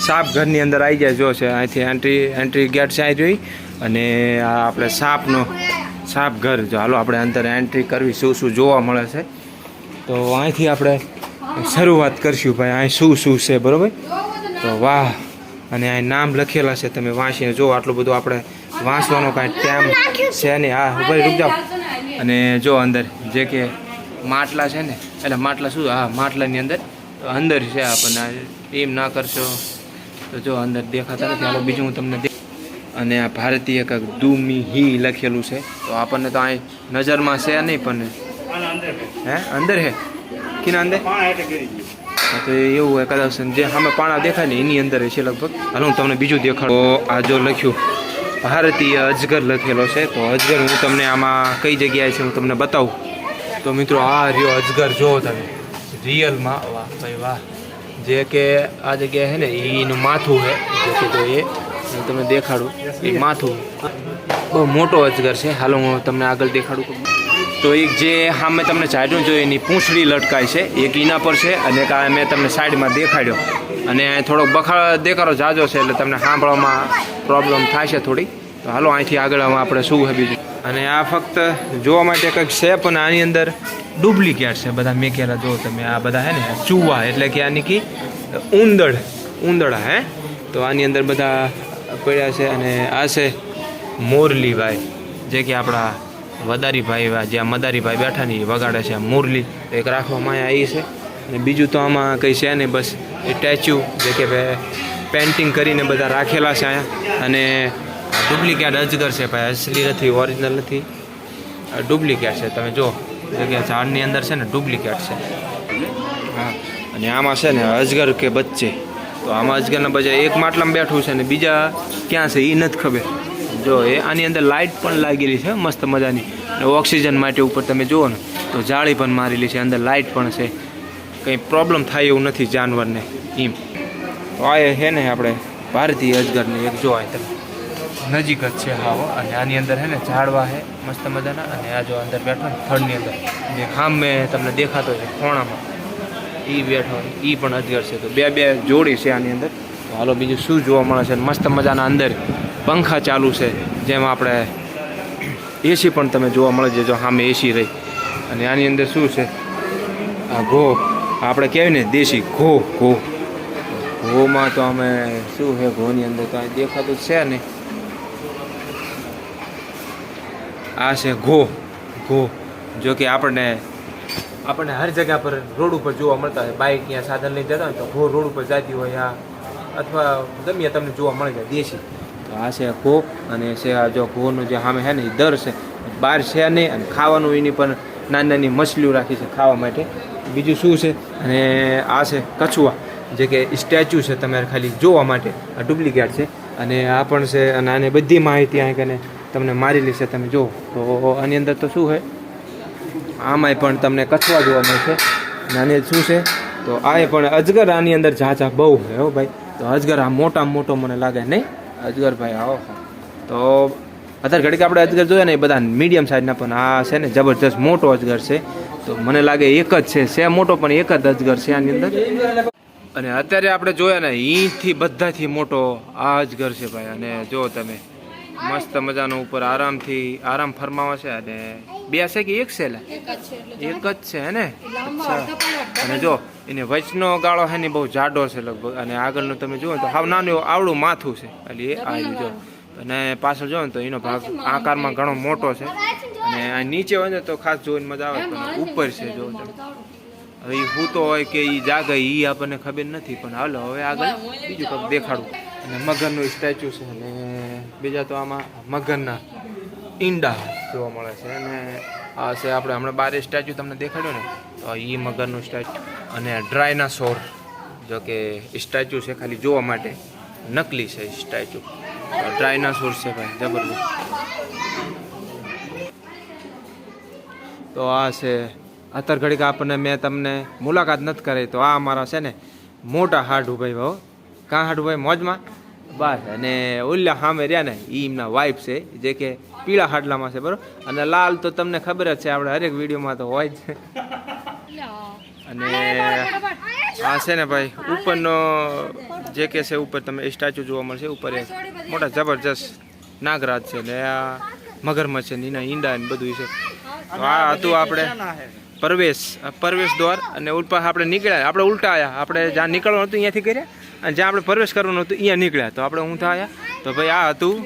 સાપ ઘરની અંદર આવી જાય. જો છે અહીંથી એન્ટ્રી ગેટ છે અહીં જોઈ, અને આ આપણે સાપ ઘર. જો હાલો આપણે અંદર એન્ટ્રી કરવી, શું જોવા મળે છે તો અહીંથી આપણે શરૂઆત કરશું ભાઈ. અહીં શું છે બરાબર. તો વાહ, અને અહીં નામ લખેલા છે, તમે વાંચીને જો. આટલું બધું આપણે વાંચવાનો કાંઈ ટાઈમ છે નહીં. હા ભાઈ રૂક જાઓ. અને જો અંદર જે કે માટલા છે ને, એટલે માટલા શું, હા માટલાની અંદર છે. આપણને એમ ના કરશો તો જો અંદર દેખાતા નથી. હાલો બીજું હું તમને અને આ ભારતીય કંઈક દુમિહી લખેલું છે. તો આપણને તો અહીં નજરમાં છે નહીં, પણ હે અંદર હે કિના અંદર તો એવું હોય કદાચ. જે સામે પાણા દેખાય ને એની અંદર છે લગભગ. હાલો હું તમને બીજું દેખાડું. તો આ જો લખ્યું ભારતીય અજગર લખેલો છે. તો અજગર હું તમને આમાં કઈ જગ્યાએ છે હું તમને બતાવું. તો મિત્રો આ રહ્યો અજગર, જોવો તમે રિયલમાં. વાહ ભાઈ વાહ. જે કે આ જગ્યાએ છે ને એનું માથું છે, જે તો એ તમને દેખાડું. એ માથું બહુ મોટો અજગર છે. હાલો હું તમને આગળ દેખાડું. તો એક જે સામે તમને ચાટ્યું જોઈએ એની પૂંછડી લટકાય છે, એક એના પર છે, અને એક આ મેં તમને સાઈડમાં દેખાડ્યો. અને થોડોક દેખાડો જાજો છે એટલે તમને સાંભળવામાં પ્રોબ્લેમ થાય છે થોડી. તો હાલો અહીંથી આગળ આપણે શું છે બીજું. અને આ ફક્ત જોવા માટે કંઈક છે, પણ આની અંદર ડુપ્લિકેટ છે બધા મેકેલા. જો તમે આ બધા હે ને ચૂવા, એટલે કે આની કી ઉંદડા હે. તો આની અંદર બધા પડ્યા છે. અને આ છે મોરલી ભાઈ, જે કે આપણા વદારી ભાઈ, જ્યાં મદારી ભાઈ બેઠા ને એ વગાડે છે મુરલી. એક રાખવામાં આવ્યા એ છે. અને બીજું તો આમાં કંઈ છે નહીં, બસ એ સ્ટેચ્યુ જે કે ભાઈ પેઇન્ટિંગ કરીને બધા રાખેલા છે અહીંયા. અને ડુપ્લિકેટ અજગર છે ભાઈ, અસલી નથી, ઓરિજિનલ નથી, ડુપ્લિકેટ છે. તમે જો જગ્યા ઝાડની અંદર છે ને ડુપ્લિકેટ છે. હા, અને આમાં છે ને અજગર કે બચ્ચે, તો આમાં અજગરના બચ્ચા એક માટલામાં બેઠું છે ને બીજા ક્યાં છે એ નથી ખબર. જો એ આની અંદર લાઇટ પણ લાગેલી છે મસ્ત મજાની, અને ઓક્સિજન માટે ઉપર તમે જુઓ ને તો જાળી પણ મારેલી છે, અંદર લાઇટ પણ છે, કંઈ પ્રોબ્લેમ થાય એવું નથી જાનવરને એમ. તો આ છે ને આપણે ભારતીય અજગરની એક જો તમે નજીક જ છે હા. અને આની અંદર છે ને ઝાડવા છે મસ્ત મજાના, અને આ જો અંદર બેઠો ને થડની અંદર જે ખામ મેં તમને દેખાતો છે ખોણામાં એ બેઠો, એ પણ અજગર છે. તો બે જોડી છે આની અંદર. તો હાલો બીજું શું જોવા મળે છે, મસ્ત મજાના અંદર પંખા ચાલુ છે, જેમ આપણે એસી પણ તમે જોવા મળે છે, જો સામે એસી રહી. અને આની અંદર શું છે, આ ઘો આપણે કહેવાય ને દેશી ઘો. ઘોમાં તો અમે શું છે, ઘોની અંદર તો દેખાતું છે ને, આ છે ઘો. જો કે આપણને હર જગ્યા પર રોડ ઉપર જોવા મળતા હોય. બાઇક ત્યાં સાધન લઈને જતા હોય તો ઘો રોડ ઉપર જતી હોય, અથવા ગમે તમને જોવા મળે છે દેશી. તો આ છે ઘો, અને છે આ જો ઘોનું જે સામે છે ને એ દર છે, બહાર છે નહીં. અને ખાવાનું એની પણ નાની મછલીઓ રાખી છે ખાવા માટે. બીજું શું છે, અને આ છે કછુઆ, જે કે સ્ટેચ્યુ છે તમારે ખાલી જોવા માટે, આ ડુપ્લિકેટ છે. અને આ પણ છે, અને આને બધી માહિતી અહીં કને તમને મારેલી છે, તમે જુઓ. તો આની અંદર તો શું છે, આમાંય પણ તમને કછુઆ જોવા મળશે. અને આની શું છે, તો આ પણ અજગર આની અંદર ઝાઝા બહુ છે હો ભાઈ. તો અજગર આ મોટામાં મોટો મને લાગે નહીં અજગર ભાઈ. આવો તો અત્યારે ઘડીક આપણે અજગર જોઈએ ને એ બધા મીડિયમ સાઇઝના, પણ આ છે ને જબરજસ્ત મોટો અજગર છે. તો મને લાગે એક જ છે મોટો, પણ એક જ અજગર છે આની અંદર. અને અત્યારે આપણે જોયા ને અહીંથી બધાથી મોટો આ અજગર છે ભાઈ. અને જો તમે મસ્ત મજાનો ઉપર આરામ ફરમાવે છે. અને બે છે કે એક છે? એક જ છે હે ને? અચ્છા. અને જો એને વચનો ગાળો છે ને બહુ જાડો છે લગભગ, અને આગળનું તમે જુઓ તો હાવ નાનું આવડું માથું છે એટલે એ આવ્યું જો. અને પાછળ જો ને તો એનો ભાગ આકારમાં ઘણો મોટો છે. અને આ નીચે હોય ને તો ખાસ જોઈને મજા આવે, પણ ઉપર છે જો તમે. હવે એ હૂતો હોય કે એ જાગે એ આપણને ખબર નથી, પણ હાલો હવે આગળ બીજું કંઈક દેખાડું. અને મગરનું સ્ટેચ્યુ છે, અને બીજા તો આમાં મગરના ઈંડા જોવા મળે છે. અને આ છે આપણે હમણાં બારે સ્ટેચ્યુ તમને દેખાડ્યું ને, તો એ મગરનું સ્ટેચ્યુ. અને ડાયનાસોર જો કે સ્ટેચ્યુ છે ખાલી જોવા માટે, નકલી છે સ્ટેચ્યુ. ડાયનાસોર છે ભાઈ જબરદસ્ત. તો આ છે અત્યારે ઘડીક આપણને મેં તમને મુલાકાત નથી કરી, તો આ અમારા છે ને મોટા હાડુભાઈ ભાવ. કાં હાડુભાઈ મોજમાં બસ. અને ઓલા સામે રહ્યા ને એ એમના વાઇફ છે, જે કે પીળા હાડલામાં છે બરાબર. અને લાલ તો તમને ખબર જ છે, આપણે હરેક વિડીયોમાં તો હોય જ છે. અને આ છે ને ભાઈ ઉપરનો જે કે છે, ઉપર તમે સ્ટેચ્યુ જોવા મળશે. ઉપર એક મોટા જબરજસ્ત નાગરાજ છે, ને આ મગરમચ્છ છે, એના ઈંડા ને બધું છે. તો આ હતું આપણે પ્રવેશ દ્વાર. અને ઉપર આપણે નીકળ્યા, આપણે ઉલટા આવ્યા. આપણે જ્યાં નીકળવાનું હતું અહીંયાથી કર્યા, અને જ્યાં આપણે પ્રવેશ કરવાનું હતું અહીંયા નીકળ્યા. તો આપણે ઊંધા આવ્યા. તો ભાઈ આ હતું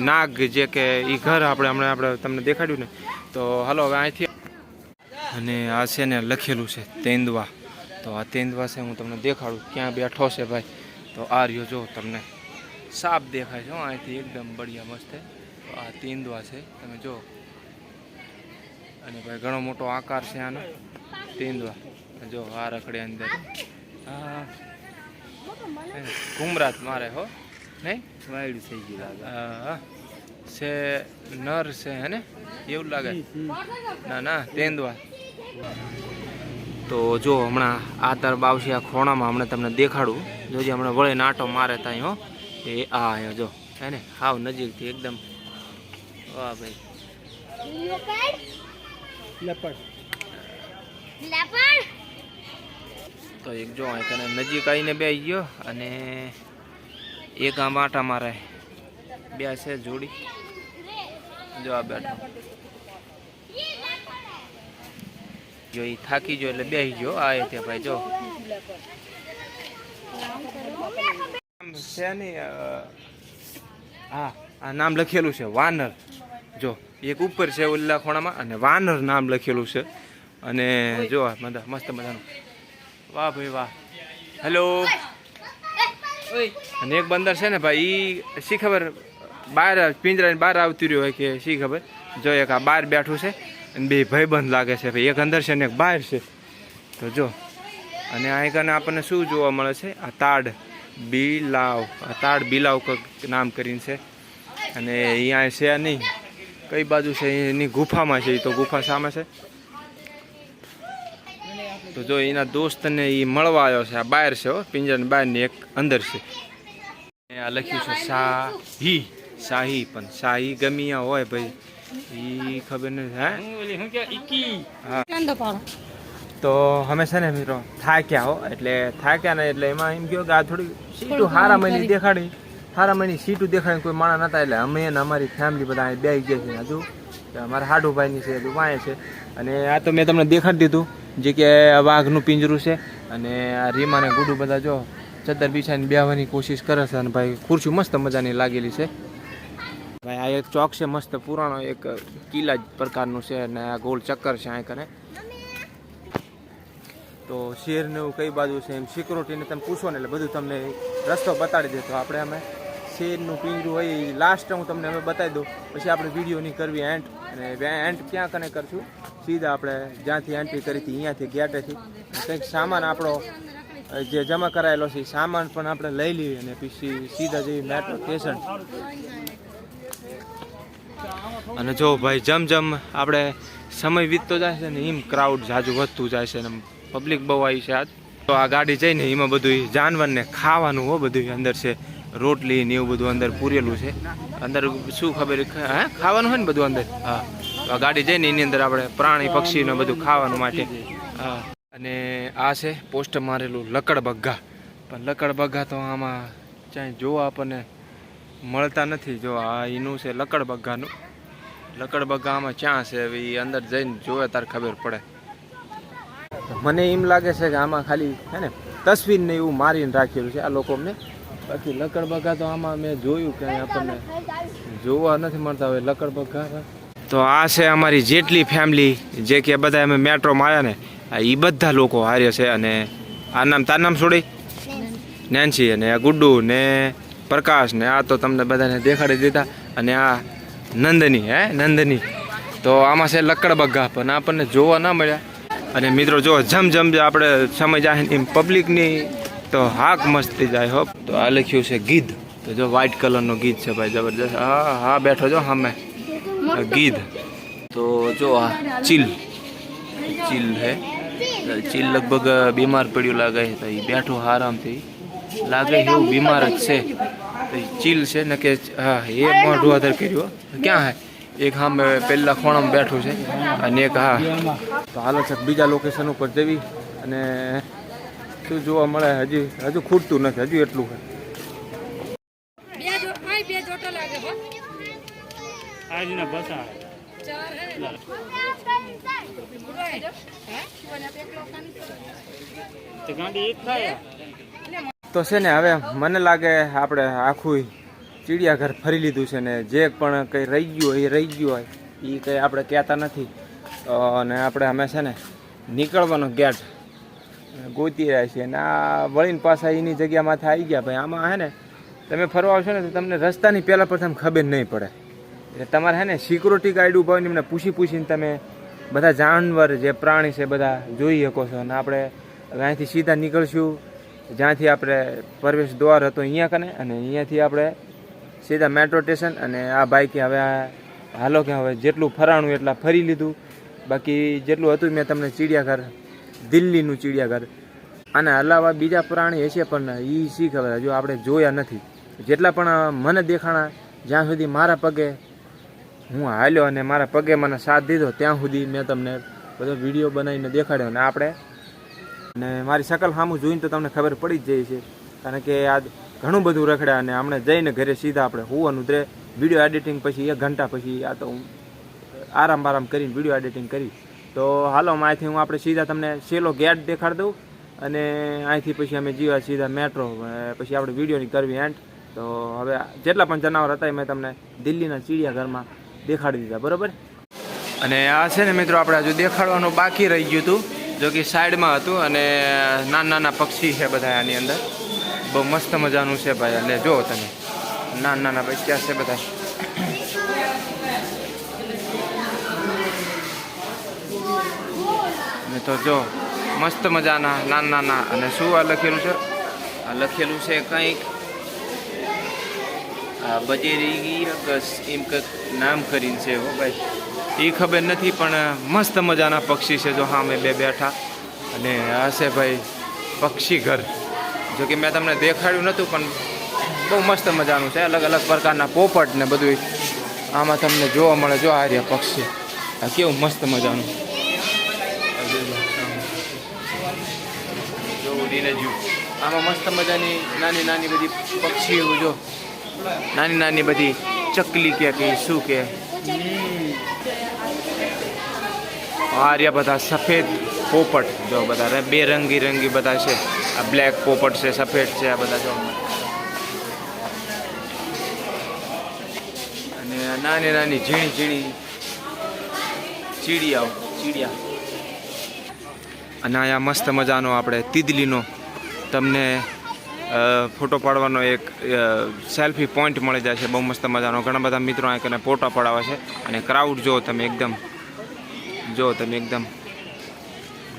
નાગ, જે કે એ ઘર આપણે તમને દેખાડ્યું ને. તો હાલો હવે અહીંથી. અને આ છે ને લખેલું છે તેંદવા. તો આ તેંદવા છે, હું તમને દેખાડું ક્યાં બેઠો છે ભાઈ. તો આ રહ્યો જો તમને સાપ દેખાય છે અહીંથી એકદમ બઢિયા મસ્ત. તો આ તેંદવા છે તમે જો. અને ભાઈ ઘણો મોટો આકાર છે આનો તેંદવા. જો આ રખડે અંદર. હા ઘુમરાત મારે હો નહીં, વાયડું થઈ ગયું લાગે છે. નર છે હે ને એવું લાગે. ના તેંદવા. તો જો હમણાં આ તરફ આવશે આ ખોણામાં, હમણાં તમને દેખાડું. જોજે હમણાં વળે નાટો મારે ત્યાં હો. એ આ આવ્યો જો હે ને, હાવ નજીકથી એકદમ. વાહ ભાઈ. તો એક જો અહીં નજીક આવીને બે ગયો, અને એક આ માટા મારે બે છે જોડી. જો આ બેઠો જો એ થાકી ગયો એટલે બેસી ગયો. આ તે ભાઈ જો છે ને, હા આ નામ લખેલું છે વાનર. જો એક ઉપર છે ઓલા ખોણામાં, અને વાનર નામ લખેલું છે. અને જો મસ્ત મજાનું વાહ ભાઈ વાહ. હેલો. અને એક બંદર છે ને ભાઈ, એ શી ખબર બહાર પિંજરાની બહાર આવતી રહ્યો હોય કે શી ખબર. જો એક આ બહાર બેઠું છે અને બે ભાઈબંધ લાગે છે ભાઈ, એક અંદર છે ને એક બહાર છે. તો જો અને આ એક આપણને શું જોવા મળે છે, આ તાડ બિલાવ, આ તાડ બિલાવ કંઈક નામ કરીને છે. અને અહીંયા છે નહીં, કઈ બાજુ છે એની ગુફામાં છે, એ તો ગુફા સામે છે. તો જો એના દોસ્તને એ મળવા આવ્યો છે, આ બહાર છે હો, પિંજરાની બહારની એક અંદર છે. આ લખ્યું છે શાહી, શાહી, પણ શાહી ગમિયા હોય ભાઈ એ ખબર નથી. હા તો અમે છે ને મિત્રો થાક્યા હો, એટલે થાક્યા ને એટલે એમાં એમ કહ્યું કે આ થોડી સીટું હારા મહિની દેખાડી, હારા મહિની સીટું દેખાડી કોઈ માણસ નતા, એટલે અમે ને અમારી ફેમિલી બધા અહીં બેસી ગયા છે. હજુ અમારા હાડુભાઈની છે, હજુ વાંય છે. અને આ તો મેં તમને દેખાડી દીધું જે કે વાઘનું પિંજરું છે. અને આ રીમા ને ગુડુ બધા જો ચદ્દર બિછાઈને બેહવાની કોશિશ કરે છે. અને ભાઈ ખુરશી મસ્ત મજાની લાગેલી છે ભાઈ. આ એક ચોક છે મસ્ત પુરાણો, એક કિલ્લા પ્રકારનું છે. અને આ ગોળ ચક્કર છે અહીં કને. તો શેરને એવું કઈ બાજુ છે એમ સિક્યુરિટીને તમે પૂછો ને એટલે બધું તમને રસ્તો બતાડી દે. તો આપણે અમે શેરનું પિંજરું હોય એ લાસ્ટ હું તમને અમે બતાવી દઉં, પછી આપણે વિડીયો નહીં કરવી એન્ડ. અને એન્ડ ક્યાં કને કરશું, સીધા આપણે જ્યાંથી એન્ટ્રી કરી હતી અહીંયાથી ગેટેથી કંઈક સામાન આપણો જે જમા કરાયેલો છે એ સામાન પણ આપણે લઈ લઈએ અને પછી સીધા જઈએ મેટ્રો સ્ટેશન. અને જો ભાઈ જેમ જેમ આપણે સમય વીતતો જાય છે ને એમ ક્રાઉડ જાજુ વધતું જાય છે ને પબ્લિક બહુ આવી છે આજ. તો આ ગાડી જઈને એમાં બધું જાનવરને ખાવાનું હો, બધું અંદર છે, રોટલી ને એવું બધું અંદર પૂરેલું છે. અંદર શું ખબર હે ખાવાનું હોય ને બધું અંદર. હા તો આ ગાડી જઈને એની અંદર આપણે પ્રાણી પક્ષીને બધું ખાવાનું માટે. હા અને આ છે પોસ્ટર મારેલું લકડબગ્ગા, પણ લકડબગ્ગા તો આમાં ચાહે જોવા આપણને મળતા નથી. જો આ એનું છે લકડબગ્ગાનું. લકડબગ્ગા આમાં ક્યાં છે હવે એ અંદર જઈને જોવે તાર ખબર પડે. મને એમ લાગે છે કે આમાં ખાલી હે ને તસવીરને એવું મારીને રાખેલું છે આ લોકો અમને. બાકી લકડબગ્ગા તો આમાં મેં જોયું કે આપણને જોવા નથી મળતા હોય લકડબગ્ગા. તો આ છે અમારી જેટલી ફેમિલી જે કે બધા અમે મેટ્રોમાં આવ્યા ને એ બધા લોકો હારે છે. અને આ નામ તાર નામ છોડી નેન્સી, અને આ ગુડ્ડુ ને પ્રકાશ ને આ તો તમને બધાને દેખાડી દીધા. અને આ નંદની, હે નંદની. તો આમાં છે લકડબગ્ગા, પણ આપણને જોવા ના મળ્યા. અને મિત્રો જો જમ જમ આપણે સમય જાય એમ પબ્લિકની તો હાક મસ્તી જાય હો. તો આ લખ્યું છે ગીધ. તો જો વ્હાઈટ કલરનો ગીધ છે ભાઈ, જબરજસ્ત. હા હા બેઠો જો સામે ગીધ. તો જો આ ચીલ, ચીલ હે. ચીલ લગભગ બીમાર પડ્યું લાગે છે, તો એ બેઠો આરામથી લાગે એવું બીમાર જ છે. તો ચીલ છે ને કે હા એક મોઢું આધાર કર્યું ક્યાં હે, એક સામે પહેલા ખોણામાં બેઠું છે અને એક હા. તો હાલો છે બીજા લોકેશન ઉપર જવી અને શું જોવા મળે હજુ ખૂટતું નથી, હજુ એટલું છે. તો છે ને હવે મને લાગે આપણે આખું ચિડિયાઘર ફરી લીધું છે ને જે પણ કંઈ રહી ગયું હોય એ રહી ગયું હોય એ કંઈ આપણે કહેતા નથી. અને આપણે અમે છે ને નીકળવાનો ગેટ ગોતી રહ્યા છીએ અને આ વળીને પાછા એની જગ્યામાંથી આવી ગયા ભાઈ. આમાં હે ને તમે ફરવા આવશો ને તો તમને રસ્તાની પહેલાં પ્રથમ ખબર નહીં પડે. એટલે તમારે હે ને સિક્યુરિટી ગાર્ડ ઉભા હોય ને એમને પૂછીને તમે બધા જાનવર જે પ્રાણી છે બધા જોઈ શકો છો. અને આપણે અહીંયાથી સીધા નીકળશું જ્યાંથી આપણે પ્રવેશ દ્વાર હતો અહીંયા કને, અને અહીંયાથી આપણે સીધા મેટ્રો સ્ટેશન. અને આ ભાઈ કે હવે હાલો કે હવે જેટલું ફરાણું એટલા ફરી લીધું, બાકી જેટલું હતું મેં તમને ચિડિયાઘર, દિલ્હીનું ચિડિયાઘર આના અલાવા બીજા પ્રાણી હશે પણ એ શી ખબર હજુ આપણે જોયા નથી. જેટલા પણ મને દેખાણા જ્યાં સુધી મારા પગે હું હાલ્યો અને મારા પગે મને સાથ દીધો ત્યાં સુધી મેં તમને બધો વિડીયો બનાવીને દેખાડ્યો. અને આપણે અને મારી શકલ સામું જોઈને તો તમને ખબર પડી જ જાય છે, કારણ કે આ ઘણું બધું રખડ્યા. અને હમણે જઈને ઘરે સીધા આપણે હોવાનું દે વિડીયો એડિટિંગ પછી 1 ઘંટા પછી આ તો હું આરામ કરીને વિડીયો એડિટિંગ કરી. તો હાલો અહીંથી હું આપણે સીધા તમને સેલો ગેટ દેખાડી દઉં અને અહીંથી પછી અમે જીવા સીધા મેટ્રો, પછી આપણે વિડીયોની કરવી એન્ડ. તો હવે જેટલા પણ જનાવર હતા એ મેં તમને દિલ્હીના ચિડિયાઘરમાં દેખાડી દીધા, બરાબર. અને આ છે ને મિત્રો આપણે હજુ દેખાડવાનું બાકી રહી ગયું હતું જો કે સાઈડમાં હતું અને નાના નાના પક્ષી છે બધા આની અંદર. બહુ મસ્ત મજાનું છે ભાઈ. અને જો તમે નાના નાના બચ્ચા છે બધા. અને તો જો મસ્ત મજાના નાના નાના. અને શું આ લખેલું છે? આ લખેલું છે કંઈક બજેરી એમ કંઈક નામ કરીને છે હો ભાઈ, એ ખબર નથી. પણ મસ્ત મજાના પક્ષી છે જો હા મેં બેઠા. અને આ છે ભાઈ પક્ષી ઘર. જો કે મેં તમને દેખાડ્યું નહોતું પણ બહુ મસ્ત મજાનું છે. અલગ અલગ પ્રકારના પોપટ ને બધું આમાં તમને જોવા મળે. જો આ રહ્યા પક્ષી, આ કેવું મસ્ત મજાનું. જો ઉડીને જો આમાં મસ્ત મજાની નાની નાની બધી પક્ષીઓ. જો નાની નાની બધી ચકલી કે શું કે. આ રહ્યા બધા સફેદ પોપટ. જો બધા બેરંગી રંગી બધા છે. આ બ્લેક પોપટ છે, સફેદ છે, આ બધા જો. અને નાની નાની ઝીણી ઝીણી ચીડિયા. અને અહીંયા મસ્ત મજાનો આપણે તીદલીનો તમને ફોટો પાડવાનો એક સેલ્ફી પોઈન્ટ મળી જાય છે. બહુ મસ્ત મજાનો. ઘણા બધા મિત્રો અહીં કને ફોટા પડાવે છે. અને ક્રાઉડ જો તમે એકદમ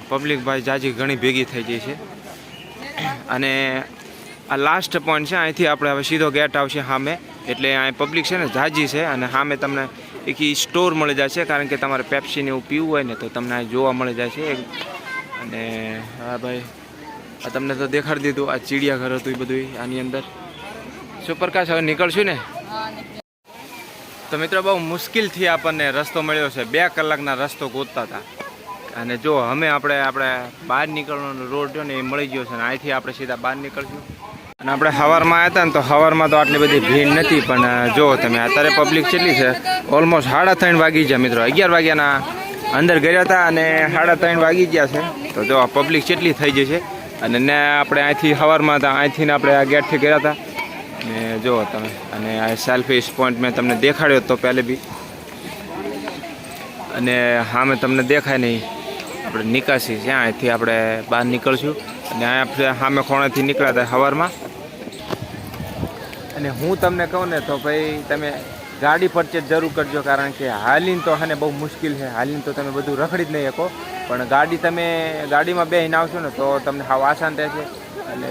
પબ્લિક ભાઈ જાજી ઘણી ભેગી થઈ જાય છે. અને આ લાસ્ટ પોઈન્ટ છે. અહીંથી આપણે હવે સીધો ગેટ આવશે સામે. એટલે અહીં પબ્લિક છે ને જાજી છે. અને સામે તમને એક સ્ટોર મળી જાય છે. કારણ કે તમારે પેપ્સીને એવું પીવું હોય ને તો તમને અહીં જોવા મળી જાય છે. અને હા ભાઈ આ તમને તો દેખાડી દીધું. આ ચિડિયાઘર હતું એ બધું આની અંદર. સુપ્રકાશ હવે નીકળશું ને? તો મિત્રો બહુ મુશ્કેલથી આપણને રસ્તો મળ્યો છે. 2 કલાકના રસ્તો ગોતતા હતા. અને જો અમે આપણે બહાર નીકળવાનો રોડ જો ને એ મળી ગયો છે. ને અહીંથી આપણે સીધા બહાર નીકળશું. અને આપણે સવારમાં આવ્યા હતા ને તો સવારમાં તો આટલી બધી ભીડ નથી. પણ જો તમે અત્યારે પબ્લિક કેટલી છે. ઓલમોસ્ટ 3:30 વાગી ગયા મિત્રો. 11 વાગ્યાના અંદર ગયા હતા અને 3:30 વાગી ગયા છે. તો જો આ પબ્લિક કેટલી થઈ જશે. અને ને આપણે અહીંથી સવારમાં હતા. અહીંથી આપણે આ ગેટથી ગયા હતા. ને જો તમે અને આ સેલ્ફી પોઈન્ટ મેં તમને દેખાડ્યો તો પહેલે બી. અને હા મેં તમને દેખાય નહીં આપણે નિકાસી છે. અહીંથી આપણે બહાર નીકળશું. અને અહીંયા સામે ખૂણેથી નીકળ્યા હતા સવારમાં. અને હું તમને કહું ને તો ભાઈ તમે ગાડી પરચેઝ જરૂર કરજો. કારણ કે હાલીને તો હે ને બહુ મુશ્કેલ છે. હાલીને તો તમે બધું રખડી જ નહીં શકો. પણ ગાડીમાં બેસીને આવશો ને તો તમને હાવ આસાન રહેશે. અને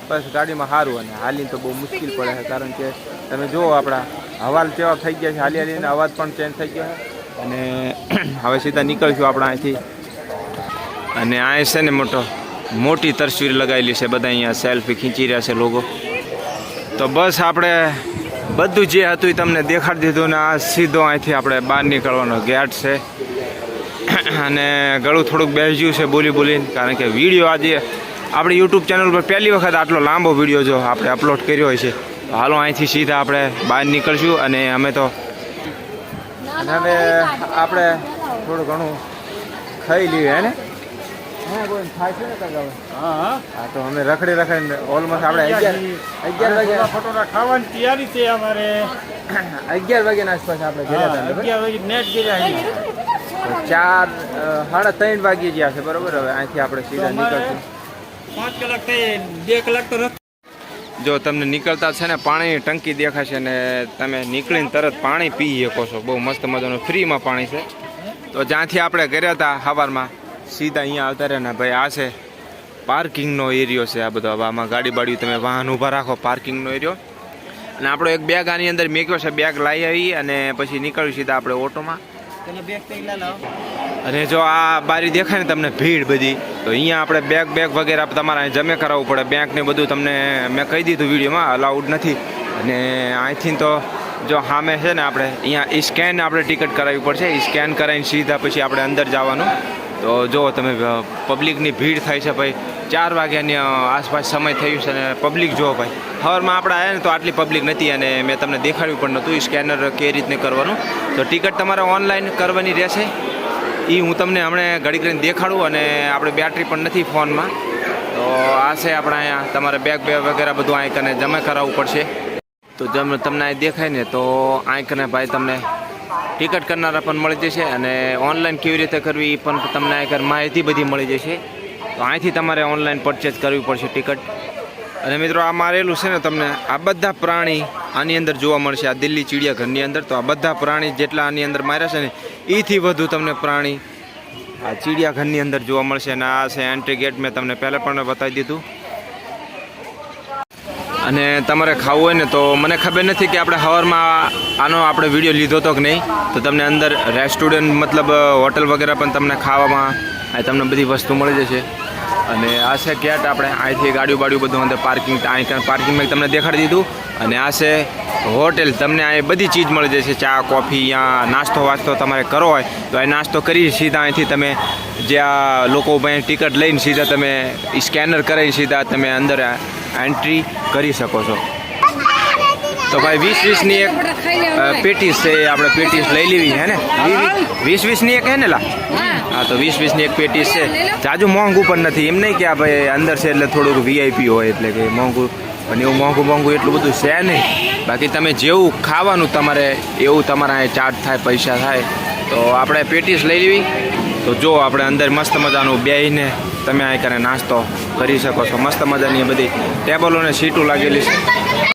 બસ ગાડીમાં સારું. અને હાલીને તો બહુ મુશ્કેલ પડે છે. કારણ કે તમે જુઓ આપણા હવાલ કેવા થઈ ગયા છે. હાલીને અવાજ પણ ચેન્જ થઈ ગયો છે. અને હવે સીધા નીકળશું આપણે અહીંથી. અને આ છે ને મોટી તસવીર લગાવેલી છે. બધા અહીંયા સેલ્ફી ખીંચી રહ્યા છે લોકો. તો બસ આપણે બધું જે હતું એ તમને દેખાડી દીધું. ને આ સીધો અહીંથી આપણે બહાર નીકળવાનો ગેટ છે. અને ગળું થોડુંક બેસી ગયું છે બોલીને. કારણ કે વિડીયો આજે આપણી યુટ્યુબ ચેનલ પર પહેલી વખત આટલો લાંબો વિડીયો જો આપણે અપલોડ કર્યો હોય છે. તો હાલો અહીંથી સીધા આપણે બહાર નીકળશું. અને અમે તો હવે આપણે થોડું ઘણું ખાઈ લઈએ હે ને. થાય છે ને કાકા? હા તો અમે રખડીને ઓલમોસ્ટ આપણે 11 વાગ્યા ફટોરા ખાવાની તૈયારી છે અમારે. 11 વાગ્યાના આસપાસ આપણે ગયા હતા. 11 વાગે નેટ ગયા. 3:30 વાગી ગયા છે બરોબર. હવે અહીંથી આપણે સીધા નીકળશું. 5 કલાક થઈ 2 કલાક તો જો તમને નીકળતા છે ને પાણીની ટંકી દેખાશે. ને તમે નીકળીને તરત પાણી પી શકો છો. બહુ મસ્ત મજાનું ફ્રીમાં પાણી છે. તો જ્યાંથી આપણે ગયા હતા સવારમાં સીધા અહીંયા આવતા રહ્યા ને ભાઈ. આ છે પાર્કિંગનો એરિયો છે. આ બધો આમાં ગાડી તમે વાહન ઊભા રાખો. પાર્કિંગનો એરિયો. અને આપણો એક બેગ આની અંદર મેક્યો છે. બેગ લાવી આવી અને પછી નીકળ્યું સીધા આપણે ઓટોમાં. અને જો આ બારી દેખાય ને તમને ભીડ બધી. તો અહીંયા આપણે બેગ વગેરે તમારે જમે કરાવવું પડે. બેંક ને બધું તમને મેં કહી દીધું વિડીયોમાં અલાઉડ નથી. અને અહીંથી તો જો સામે છે ને આપણે અહીંયા સ્કેન આપણે ટિકિટ કરાવવી પડશે. સ્કેન કરાવીને સીધા પછી આપણે અંદર જવાનું. તો જો તમે પબ્લિકની ભીડ થાય છે ભાઈ. 4 વાગ્યાની આસપાસ સમય થયું છે. અને પબ્લિક જો ભાઈ સવારમાં આપણે આવ્યા ને તો આટલી પબ્લિક નથી. અને મેં તમને દેખાડ્યું પણ નહોતું સ્કેનર કઈ રીતને કરવાનું. તો ટિકિટ તમારે ઓનલાઈન કરવાની રહેશે. એ હું તમને હમણાં ઘડી કરીને દેખાડું. અને આપણે બેટરી પણ નથી ફોનમાં. તો આ છે આપણે અહીંયા તમારે બેગ વગેરે બધું અહીં કને જમા કરાવવું પડશે. તો તમને અહીં દેખાય ને તો અહીં કને ભાઈ તમને ટિકિટ કરનારા પણ મળી જશે અને ઓનલાઈન કેવી રીતે કરવી એ પણ તમને આગળ માહિતી બધી મળી જશે. તો અહીંથી તમારે ઓનલાઈન પરચેસ કરવી પડશે ટિકિટ. અને મિત્રો આ મારેલું છે ને તમને આ બધા પ્રાણી આની અંદર જોવા મળશે, આ દિલ્હી ચિડિયાઘરની અંદર. તો આ બધા પ્રાણી જેટલા આની અંદર માર્યા છે ને એથી વધુ તમને પ્રાણી આ ચિડિયાઘરની અંદર જોવા મળશે. અને આ છે એન્ટ્રી ગેટ, મેં તમને પહેલાં પણ બતાવી દીધું. અને તમારે ખાવું હોય ને તો મને ખબર નથી કે આપણે સવારમાં આનો આપણે વિડીયો લીધો હતો કે નહીં. તો તમને અંદર રેસ્ટોરન્ટ મતલબ હોટલ વગેરે પણ તમને ખાવામાં તમને બધી વસ્તુ મળી જશે. અને આ છે ગેટ, આપણે અહીંથી ગાડીઓ બાડીઓ બધું અંદર પાર્કિંગ, અહીં પાર્કિંગમાં તમને દેખાડી દીધું. અને આ છે હોટેલ, તમને અહીં બધી ચીજ મળી જશે, ચા કોફી, અહીંયા નાસ્તો વાસ્તો તમારે કરવો હોય તો અહીં નાસ્તો કરી સીધા અહીંથી તમે જે આ લોકો ભાઈ ટિકિટ લઈને સીધા તમે સ્કેનર કરીને સીધા તમે અંદર એન્ટ્રી કરી શકો છો. તો ભાઈ 20-20ની એક પેટીસ છે, આપણે પેટીસ લઈ લેવી હે ને, 20-20ની એક હે ને લા? હા, તો 20-20ની એક પેટીસ છે. જાજુ મોંઘું પણ નથી, એમ નહીં કે આ ભાઈ અંદર છે એટલે થોડુંક VIP હોય એટલે કે મોંઘું, પણ એવું મોંઘું એટલું બધું છે નહીં. બાકી તમે જેવું ખાવાનું તમારે એવું તમારા અહીં ચાર્જ થાય, પૈસા થાય. તો આપણે પેટીસ લઈ લેવી. તો જો આપણે અંદર મસ્ત મજાનું બેહીને તમે અહીં કરે નાસ્તો કરી શકો છો. મસ્ત મજાની બધી ટેબલો ને સીટો લાગેલી છે.